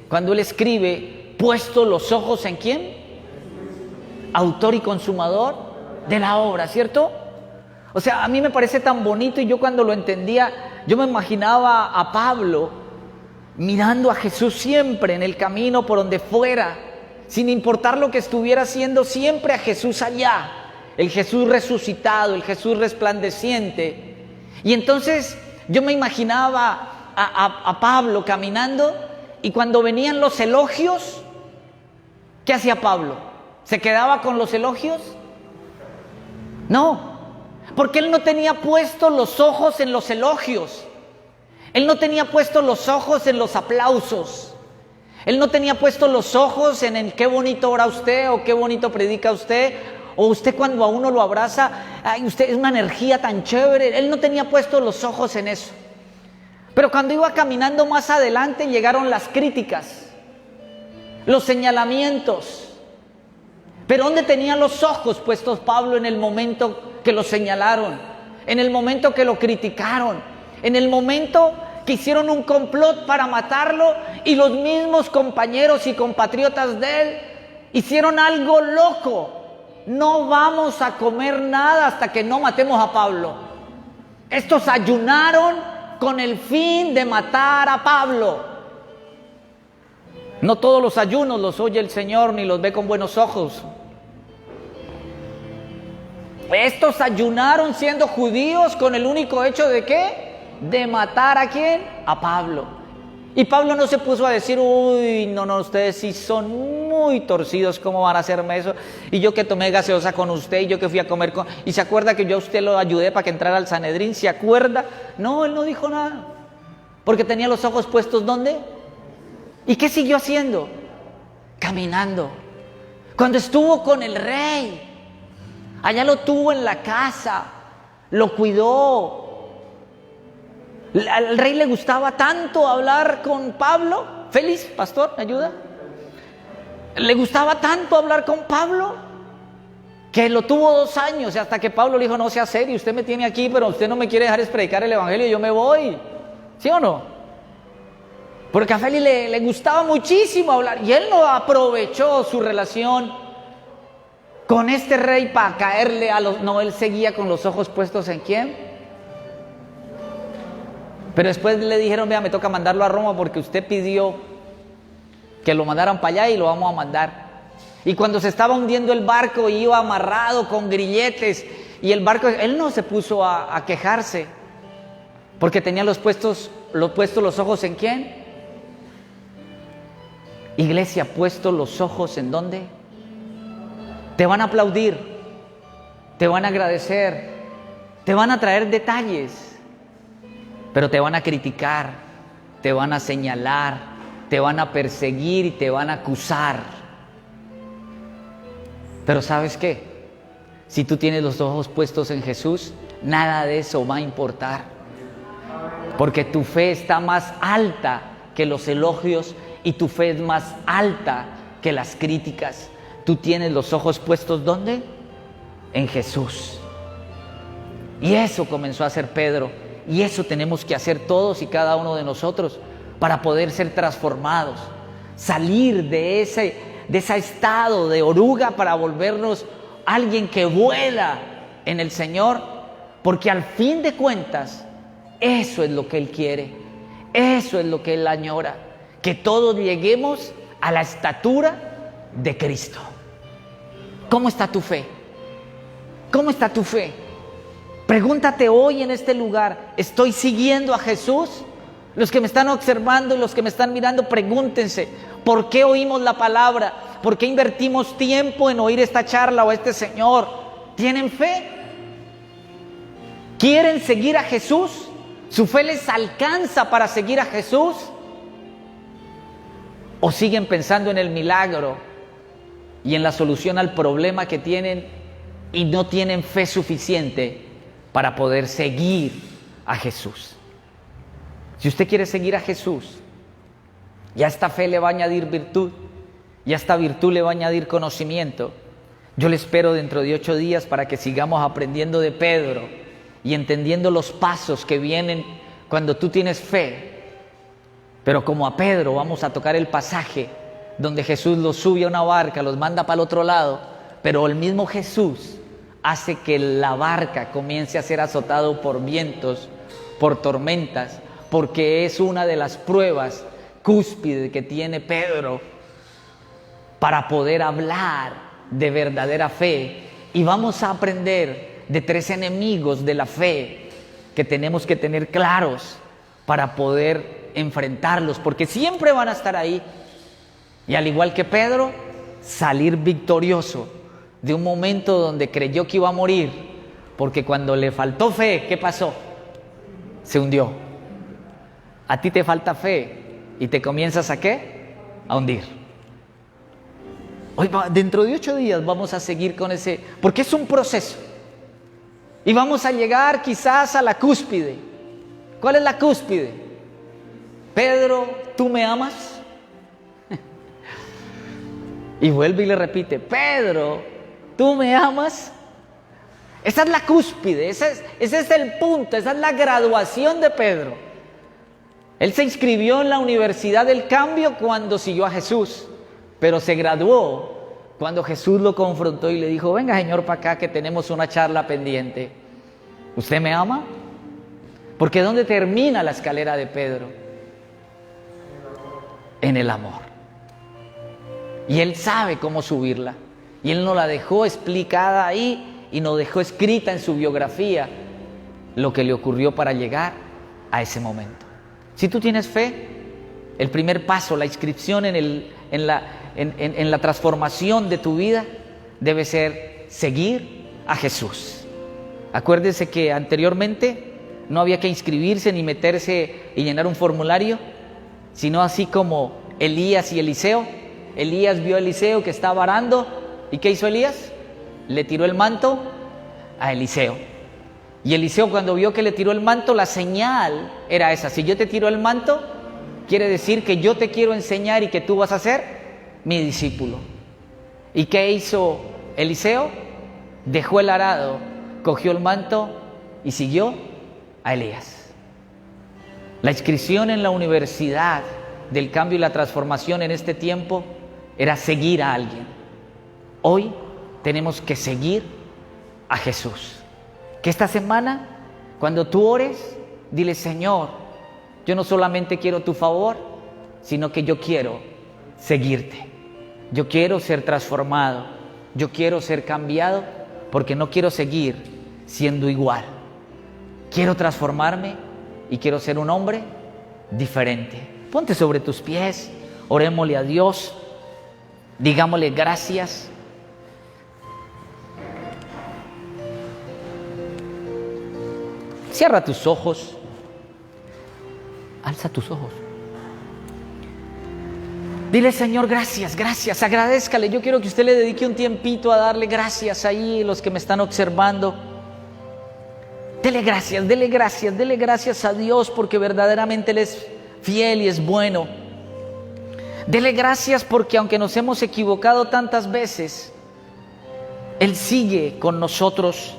cuando él escribe, puesto los ojos ¿en quién? Autor y consumador de la obra, ¿cierto? O sea, a mí me parece tan bonito, y yo cuando lo entendía, yo me imaginaba a Pablo mirando a Jesús siempre en el camino por donde fuera, sin importar lo que estuviera haciendo, siempre a Jesús allá, el Jesús resucitado, el Jesús resplandeciente. Y entonces yo me imaginaba a Pablo caminando, y cuando venían los elogios, ¿qué hacía Pablo? ¿Se quedaba con los elogios? No, porque él no tenía puestos los ojos en los elogios. Él no tenía puestos los ojos en los aplausos. Él no tenía puestos los ojos en el qué bonito ora usted, o qué bonito predica usted, o usted cuando a uno lo abraza, ay, usted es una energía tan chévere. Él no tenía puestos los ojos en eso. Pero cuando iba caminando más adelante, llegaron las críticas, los señalamientos. Pero ¿dónde tenía los ojos puestos Pablo en el momento que lo señalaron? En el momento que lo criticaron, en el momento que hicieron un complot para matarlo, y los mismos compañeros y compatriotas de él hicieron algo loco. No vamos a comer nada hasta que no matemos a Pablo. Estos ayunaron con el fin de matar a Pablo. No todos los ayunos los oye el Señor ni los ve con buenos ojos. Estos ayunaron siendo judíos con el único hecho de ¿qué? De matar ¿a quién? A Pablo. Y Pablo no se puso a decir, uy, no, ustedes sí son muy torcidos, ¿cómo van a hacerme eso? Y yo que tomé gaseosa con usted, y yo que fui a comer con... ¿Y se acuerda que yo a usted lo ayudé para que entrara al Sanedrín? ¿Se acuerda? No, él no dijo nada. Porque tenía los ojos puestos, ¿dónde? ¿Y qué siguió haciendo? Caminando. Cuando estuvo con el rey, allá lo tuvo en la casa, lo cuidó. Al rey le gustaba tanto hablar con Pablo. Félix, pastor, ¿me ayuda? Le gustaba tanto hablar con Pablo que lo tuvo 2 años, y hasta que Pablo le dijo, no sea serio, usted me tiene aquí, pero usted no me quiere dejar predicar el evangelio, yo me voy. ¿Sí o no? Porque a Félix le gustaba muchísimo hablar, y él no aprovechó su relación con este rey para caerle a los... No, él seguía con los ojos puestos ¿en quién? Pero después le dijeron, vea, me toca mandarlo a Roma porque usted pidió que lo mandaran para allá y lo vamos a mandar. Y cuando se estaba hundiendo el barco, iba amarrado con grilletes, y el barco, él no se puso a quejarse, porque tenía puestos los ojos ¿en quién? Iglesia, puestos los ojos ¿en dónde? Te van a aplaudir, te van a agradecer, te van a traer detalles, pero te van a criticar, te van a señalar, te van a perseguir y te van a acusar. Pero ¿sabes qué? Si tú tienes los ojos puestos en Jesús, nada de eso va a importar. Porque tu fe está más alta que los elogios, y tu fe es más alta que las críticas. Tú tienes los ojos puestos ¿dónde? En Jesús. Y eso comenzó a hacer Pedro. Y eso tenemos que hacer todos y cada uno de nosotros para poder ser transformados, salir de ese estado de oruga para volvernos alguien que vuela en el Señor, porque al fin de cuentas eso es lo que Él quiere, eso es lo que Él añora, que todos lleguemos a la estatura de Cristo. ¿Cómo está tu fe? ¿Cómo está tu fe? Pregúntate hoy en este lugar, ¿estoy siguiendo a Jesús? Los que me están observando y los que me están mirando, pregúntense, ¿por qué oímos la palabra? ¿Por qué invertimos tiempo en oír esta charla o este Señor? ¿Tienen fe? ¿Quieren seguir a Jesús? ¿Su fe les alcanza para seguir a Jesús? ¿O siguen pensando en el milagro y en la solución al problema que tienen y no tienen fe suficiente para poder seguir a Jesús? Si usted quiere seguir a Jesús, ya esta fe le va a añadir virtud, ya esta virtud le va a añadir conocimiento. Yo le espero dentro de 8 días para que sigamos aprendiendo de Pedro y entendiendo los pasos que vienen cuando tú tienes fe. Pero como a Pedro vamos a tocar el pasaje donde Jesús los sube a una barca, los manda para el otro lado, pero el mismo Jesús hace que la barca comience a ser azotado por vientos, por tormentas, porque es una de las pruebas cúspide que tiene Pedro para poder hablar de verdadera fe. Y vamos a aprender de 3 enemigos de la fe que tenemos que tener claros para poder enfrentarlos, porque siempre van a estar ahí. Y al igual que Pedro, salir victorioso de un momento donde creyó que iba a morir, porque cuando le faltó fe, ¿qué pasó? Se hundió. A ti te falta fe y te comienzas ¿a qué? A hundir. Hoy, dentro de 8 días vamos a seguir con ese, porque es un proceso. Y vamos a llegar quizás a la cúspide. ¿Cuál es la cúspide? Pedro, ¿tú me amas? Y vuelve y le repite, Pedro, ¿tú me amas? Esa es la cúspide, ese es el punto, esa es la graduación de Pedro. Él se inscribió en la Universidad del Cambio cuando siguió a Jesús, pero se graduó cuando Jesús lo confrontó y le dijo, venga Señor para acá que tenemos una charla pendiente. ¿Usted me ama? Porque ¿dónde termina la escalera de Pedro? En el amor. Y él sabe cómo subirla. Y él nos la dejó explicada ahí y nos dejó escrita en su biografía lo que le ocurrió para llegar a ese momento. Si tú tienes fe, el primer paso, la inscripción en la transformación de tu vida debe ser seguir a Jesús. Acuérdese que anteriormente no había que inscribirse ni meterse y llenar un formulario, sino así como Elías y Eliseo. Elías vio a Eliseo que estaba arando, ¿y qué hizo Elías? Le tiró el manto a Eliseo. Y Eliseo, cuando vio que le tiró el manto, la señal era esa: si yo te tiro el manto, quiere decir que yo te quiero enseñar y que tú vas a ser mi discípulo. ¿Y qué hizo Eliseo? Dejó el arado, cogió el manto y siguió a Elías. La inscripción en la Universidad del Cambio y la Transformación en este tiempo era seguir a alguien. Hoy tenemos que seguir a Jesús. Que esta semana, cuando tú ores, dile: Señor, yo no solamente quiero tu favor, sino que yo quiero seguirte. Yo quiero ser transformado, yo quiero ser cambiado, porque no quiero seguir siendo igual. Quiero transformarme y quiero ser un hombre diferente. Ponte sobre tus pies, orémosle a Dios, digámosle gracias. Cierra tus ojos, alza tus ojos. Dile: Señor, gracias, gracias, agradézcale. Yo quiero que usted le dedique un tiempito a darle gracias ahí, los que me están observando. Dele gracias a Dios, porque verdaderamente Él es fiel y es bueno. Dele gracias porque aunque nos hemos equivocado tantas veces, Él sigue con nosotros.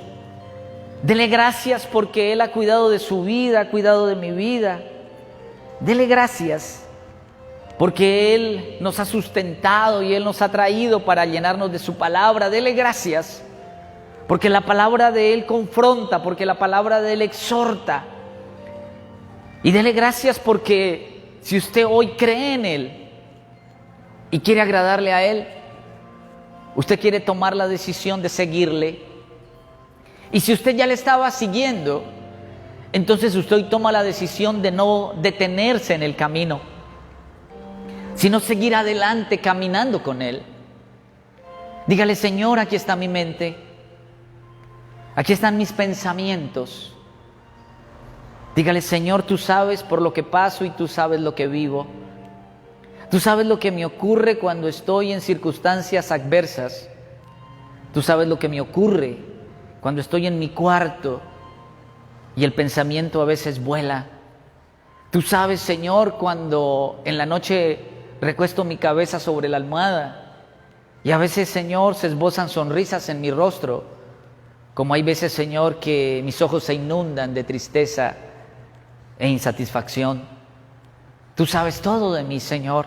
Dele gracias porque Él ha cuidado de su vida, ha cuidado de mi vida. Dele gracias porque Él nos ha sustentado y Él nos ha traído para llenarnos de su palabra. Dele gracias porque la palabra de Él confronta, porque la palabra de Él exhorta. Y dele gracias porque si usted hoy cree en Él y quiere agradarle a Él, usted quiere tomar la decisión de seguirle. Y si usted ya le estaba siguiendo, entonces usted hoy toma la decisión de no detenerse en el camino, sino seguir adelante caminando con Él. Dígale: Señor, aquí está mi mente, aquí están mis pensamientos. Dígale: Señor, tú sabes por lo que paso y tú sabes lo que vivo. Tú sabes lo que me ocurre cuando estoy en circunstancias adversas. Tú sabes lo que me ocurre cuando estoy en mi cuarto y el pensamiento a veces vuela. Tú sabes, Señor, cuando en la noche recuesto mi cabeza sobre la almohada y a veces, Señor, se esbozan sonrisas en mi rostro Como hay veces, Señor, que mis ojos se inundan de tristeza e insatisfacción. Tú sabes todo de mí, Señor.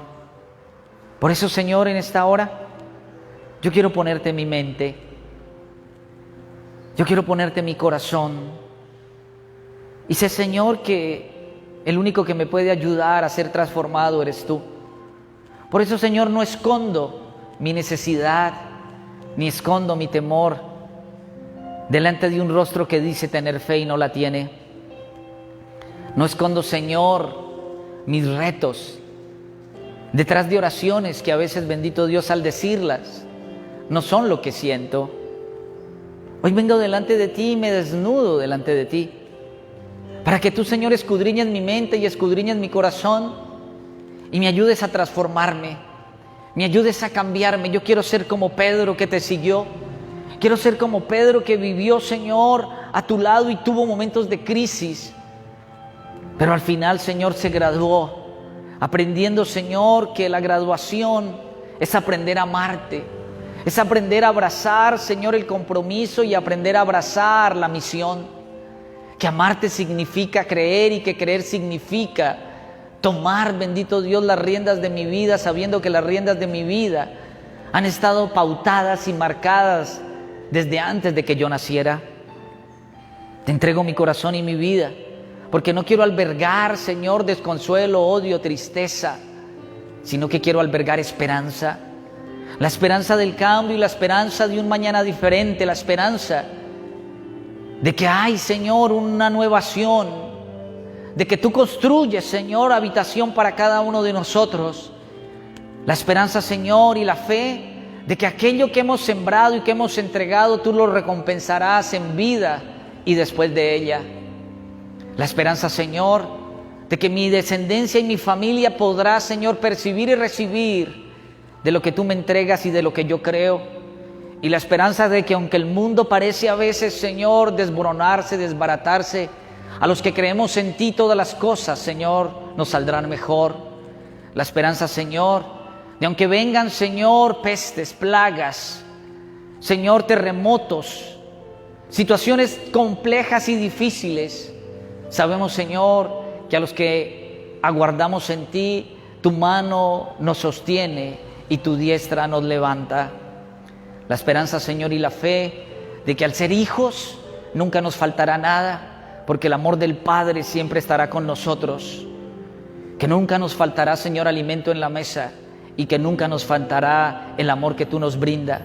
Por eso, Señor, en esta hora, yo quiero ponerte mi mente. Yo quiero ponerte mi corazón. Y sé, Señor, que el único que me puede ayudar a ser transformado eres tú. Por eso, Señor, no escondo mi necesidad, ni escondo mi temor delante de un rostro que dice tener fe y no la tiene. No escondo, Señor, mis retos detrás de oraciones que a veces, bendito Dios, al decirlas, no son lo que siento. Hoy vengo delante de ti y me desnudo delante de ti, para que tú, Señor, escudriñes mi mente y escudriñes mi corazón y me ayudes a transformarme, me ayudes a cambiarme. Yo quiero ser como Pedro que te siguió. Quiero ser como Pedro que vivió, Señor, a tu lado y tuvo momentos de crisis. Pero al final, Señor, se graduó, aprendiendo, Señor, que la graduación es aprender a amarte, es aprender a abrazar, Señor, el compromiso y aprender a abrazar la misión. Que amarte significa creer y que creer significa tomar, bendito Dios, las riendas de mi vida, sabiendo que las riendas de mi vida han estado pautadas y marcadas desde antes de que yo naciera. Te entrego mi corazón y mi vida, porque no quiero albergar, Señor, desconsuelo, odio, tristeza, sino que quiero albergar esperanza. La esperanza del cambio y la esperanza de un mañana diferente, la esperanza de que hay, Señor, una nueva acción, de que tú construyes, Señor, habitación para cada uno de nosotros. La esperanza, Señor, y la fe de que aquello que hemos sembrado y que hemos entregado, tú lo recompensarás en vida y después de ella. La esperanza, Señor, de que mi descendencia y mi familia podrá, Señor, percibir y recibir de lo que tú me entregas y de lo que yo creo. Y la esperanza de que aunque el mundo parece a veces, Señor, desmoronarse, desbaratarse, a los que creemos en ti todas las cosas, Señor, nos saldrán mejor. La esperanza, Señor, de aunque vengan, Señor, pestes, plagas, Señor, terremotos, situaciones complejas y difíciles, sabemos, Señor, que a los que aguardamos en ti, tu mano nos sostiene y tu diestra nos levanta. La esperanza, Señor, y la fe de que al ser hijos nunca nos faltará nada, porque el amor del Padre siempre estará con nosotros, que nunca nos faltará, Señor, alimento en la mesa, y que nunca nos faltará el amor que tú nos brinda.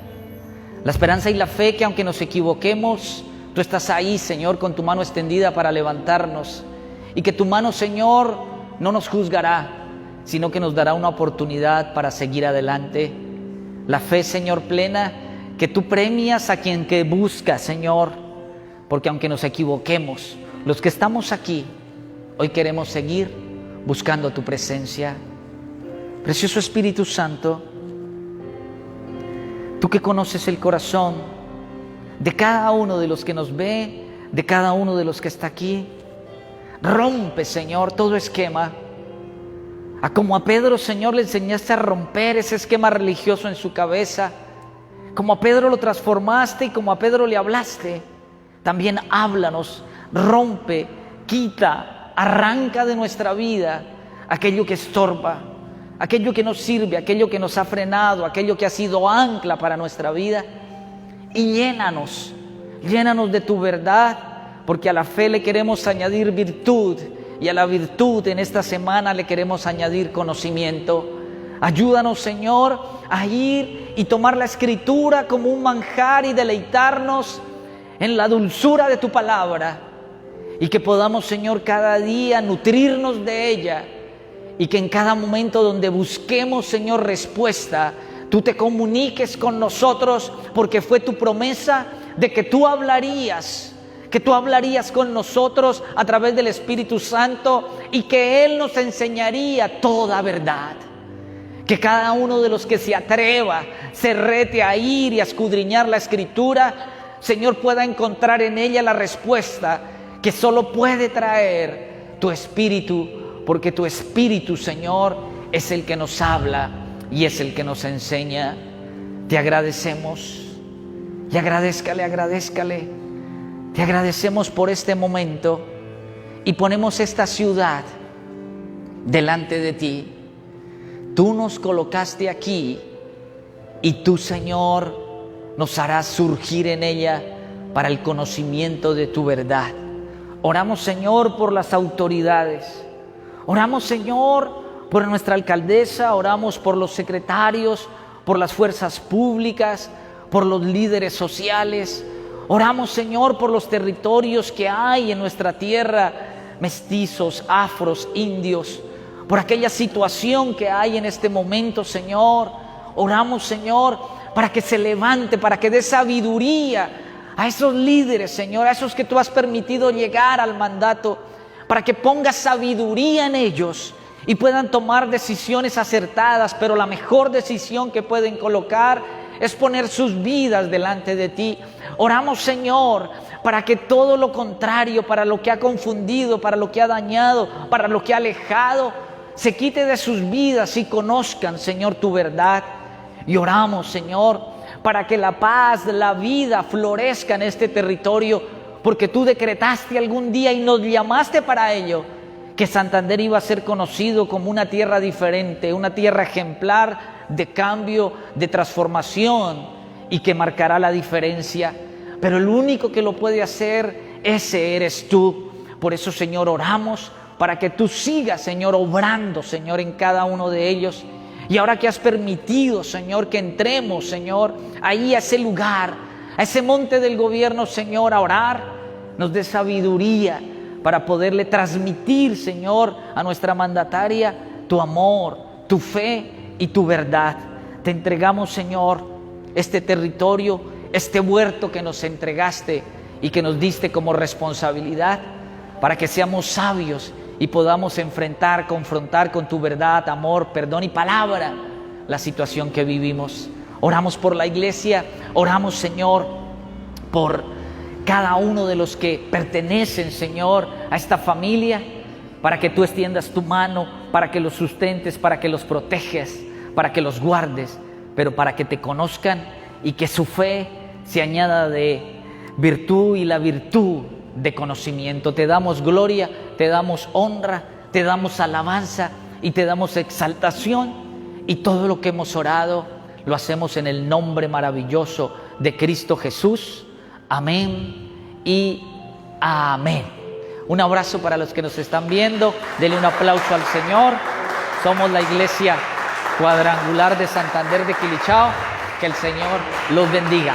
La esperanza y la fe que aunque nos equivoquemos, tú estás ahí, Señor, con tu mano extendida para levantarnos, y que tu mano, Señor, no nos juzgará, sino que nos dará una oportunidad para seguir adelante. La fe, Señor, plena, que tú premias a quien que busca, Señor, porque aunque nos equivoquemos, los que estamos aquí, hoy queremos seguir buscando tu presencia. Precioso Espíritu Santo, tú que conoces el corazón de cada uno de los que nos ve, de cada uno de los que está aquí, rompe, Señor, todo esquema. Como a Pedro, Señor, le enseñaste a romper ese esquema religioso en su cabeza, como a Pedro lo transformaste y como a Pedro le hablaste, también háblanos, rompe, quita, arranca de nuestra vida aquello que estorba, aquello que nos sirve, aquello que nos ha frenado, aquello que ha sido ancla para nuestra vida, y llénanos de tu verdad, porque a la fe le queremos añadir virtud, y a la virtud en esta semana le queremos añadir conocimiento. Ayúdanos, Señor, a ir y tomar la Escritura como un manjar y deleitarnos en la dulzura de tu palabra, y que podamos, Señor, cada día nutrirnos de ella, y que en cada momento donde busquemos, Señor, respuesta, tú te comuniques con nosotros, porque fue tu promesa de que tú hablarías con nosotros a través del Espíritu Santo y que Él nos enseñaría toda verdad. Que cada uno de los que se atreva, se rete a ir y a escudriñar la Escritura, Señor, pueda encontrar en ella la respuesta que solo puede traer tu Espíritu, porque tu Espíritu, Señor, es el que nos habla y es el que nos enseña. Te agradecemos y agradézcale Te agradecemos por este momento y ponemos esta ciudad delante de ti. Tú nos colocaste aquí y tú, Señor, nos harás surgir en ella para el conocimiento de tu verdad. Oramos, Señor, por las autoridades. Oramos, Señor, por nuestra alcaldesa. Oramos por los secretarios, por las fuerzas públicas, por los líderes sociales. Oramos, Señor, por los territorios que hay en nuestra tierra, mestizos, afros, indios, por aquella situación que hay en este momento, Señor. Oramos, Señor, para que se levante, para que dé sabiduría a esos líderes, Señor, a esos que tú has permitido llegar al mandato, para que pongas sabiduría en ellos y puedan tomar decisiones acertadas. Pero la mejor decisión que pueden colocar es poner sus vidas delante de ti. Oramos, Señor, para que todo lo contrario, para lo que ha confundido, para lo que ha dañado, para lo que ha alejado, se quite de sus vidas y conozcan, Señor, tu verdad. Y oramos, Señor, para que la paz, la vida florezca en este territorio, porque tú decretaste algún día y nos llamaste para ello, que Santander iba a ser conocido como una tierra diferente, una tierra ejemplar de cambio, de transformación, y que marcará la diferencia. Pero el único que lo puede hacer, ese eres tú. Por eso, Señor, oramos para que tú sigas, Señor, obrando, Señor, en cada uno de ellos. Y ahora que has permitido, Señor, que entremos, Señor, ahí a ese lugar, a ese monte del gobierno, Señor, a orar, nos dé sabiduría para poderle transmitir, Señor, a nuestra mandataria tu amor, tu fe y tu verdad. Te entregamos, Señor, este territorio, este huerto que nos entregaste y que nos diste como responsabilidad, para que seamos sabios y podamos enfrentar, confrontar con tu verdad, amor, perdón y palabra la situación que vivimos. Oramos por la iglesia, oramos, Señor, por cada uno de los que pertenecen, Señor, a esta familia, para que tú extiendas tu mano, para que los sustentes, para que los protejas, para que los guardes, pero para que te conozcan y que su fe se añada de virtud y la virtud de conocimiento. Te damos gloria, te damos honra, te damos alabanza y te damos exaltación, y todo lo que hemos orado lo hacemos en el nombre maravilloso de Cristo Jesús. Amén y amén. Un abrazo para los que nos están viendo. Denle un aplauso al Señor. Somos la Iglesia Cuadrangular de Santander de Quilichao. Que el Señor los bendiga.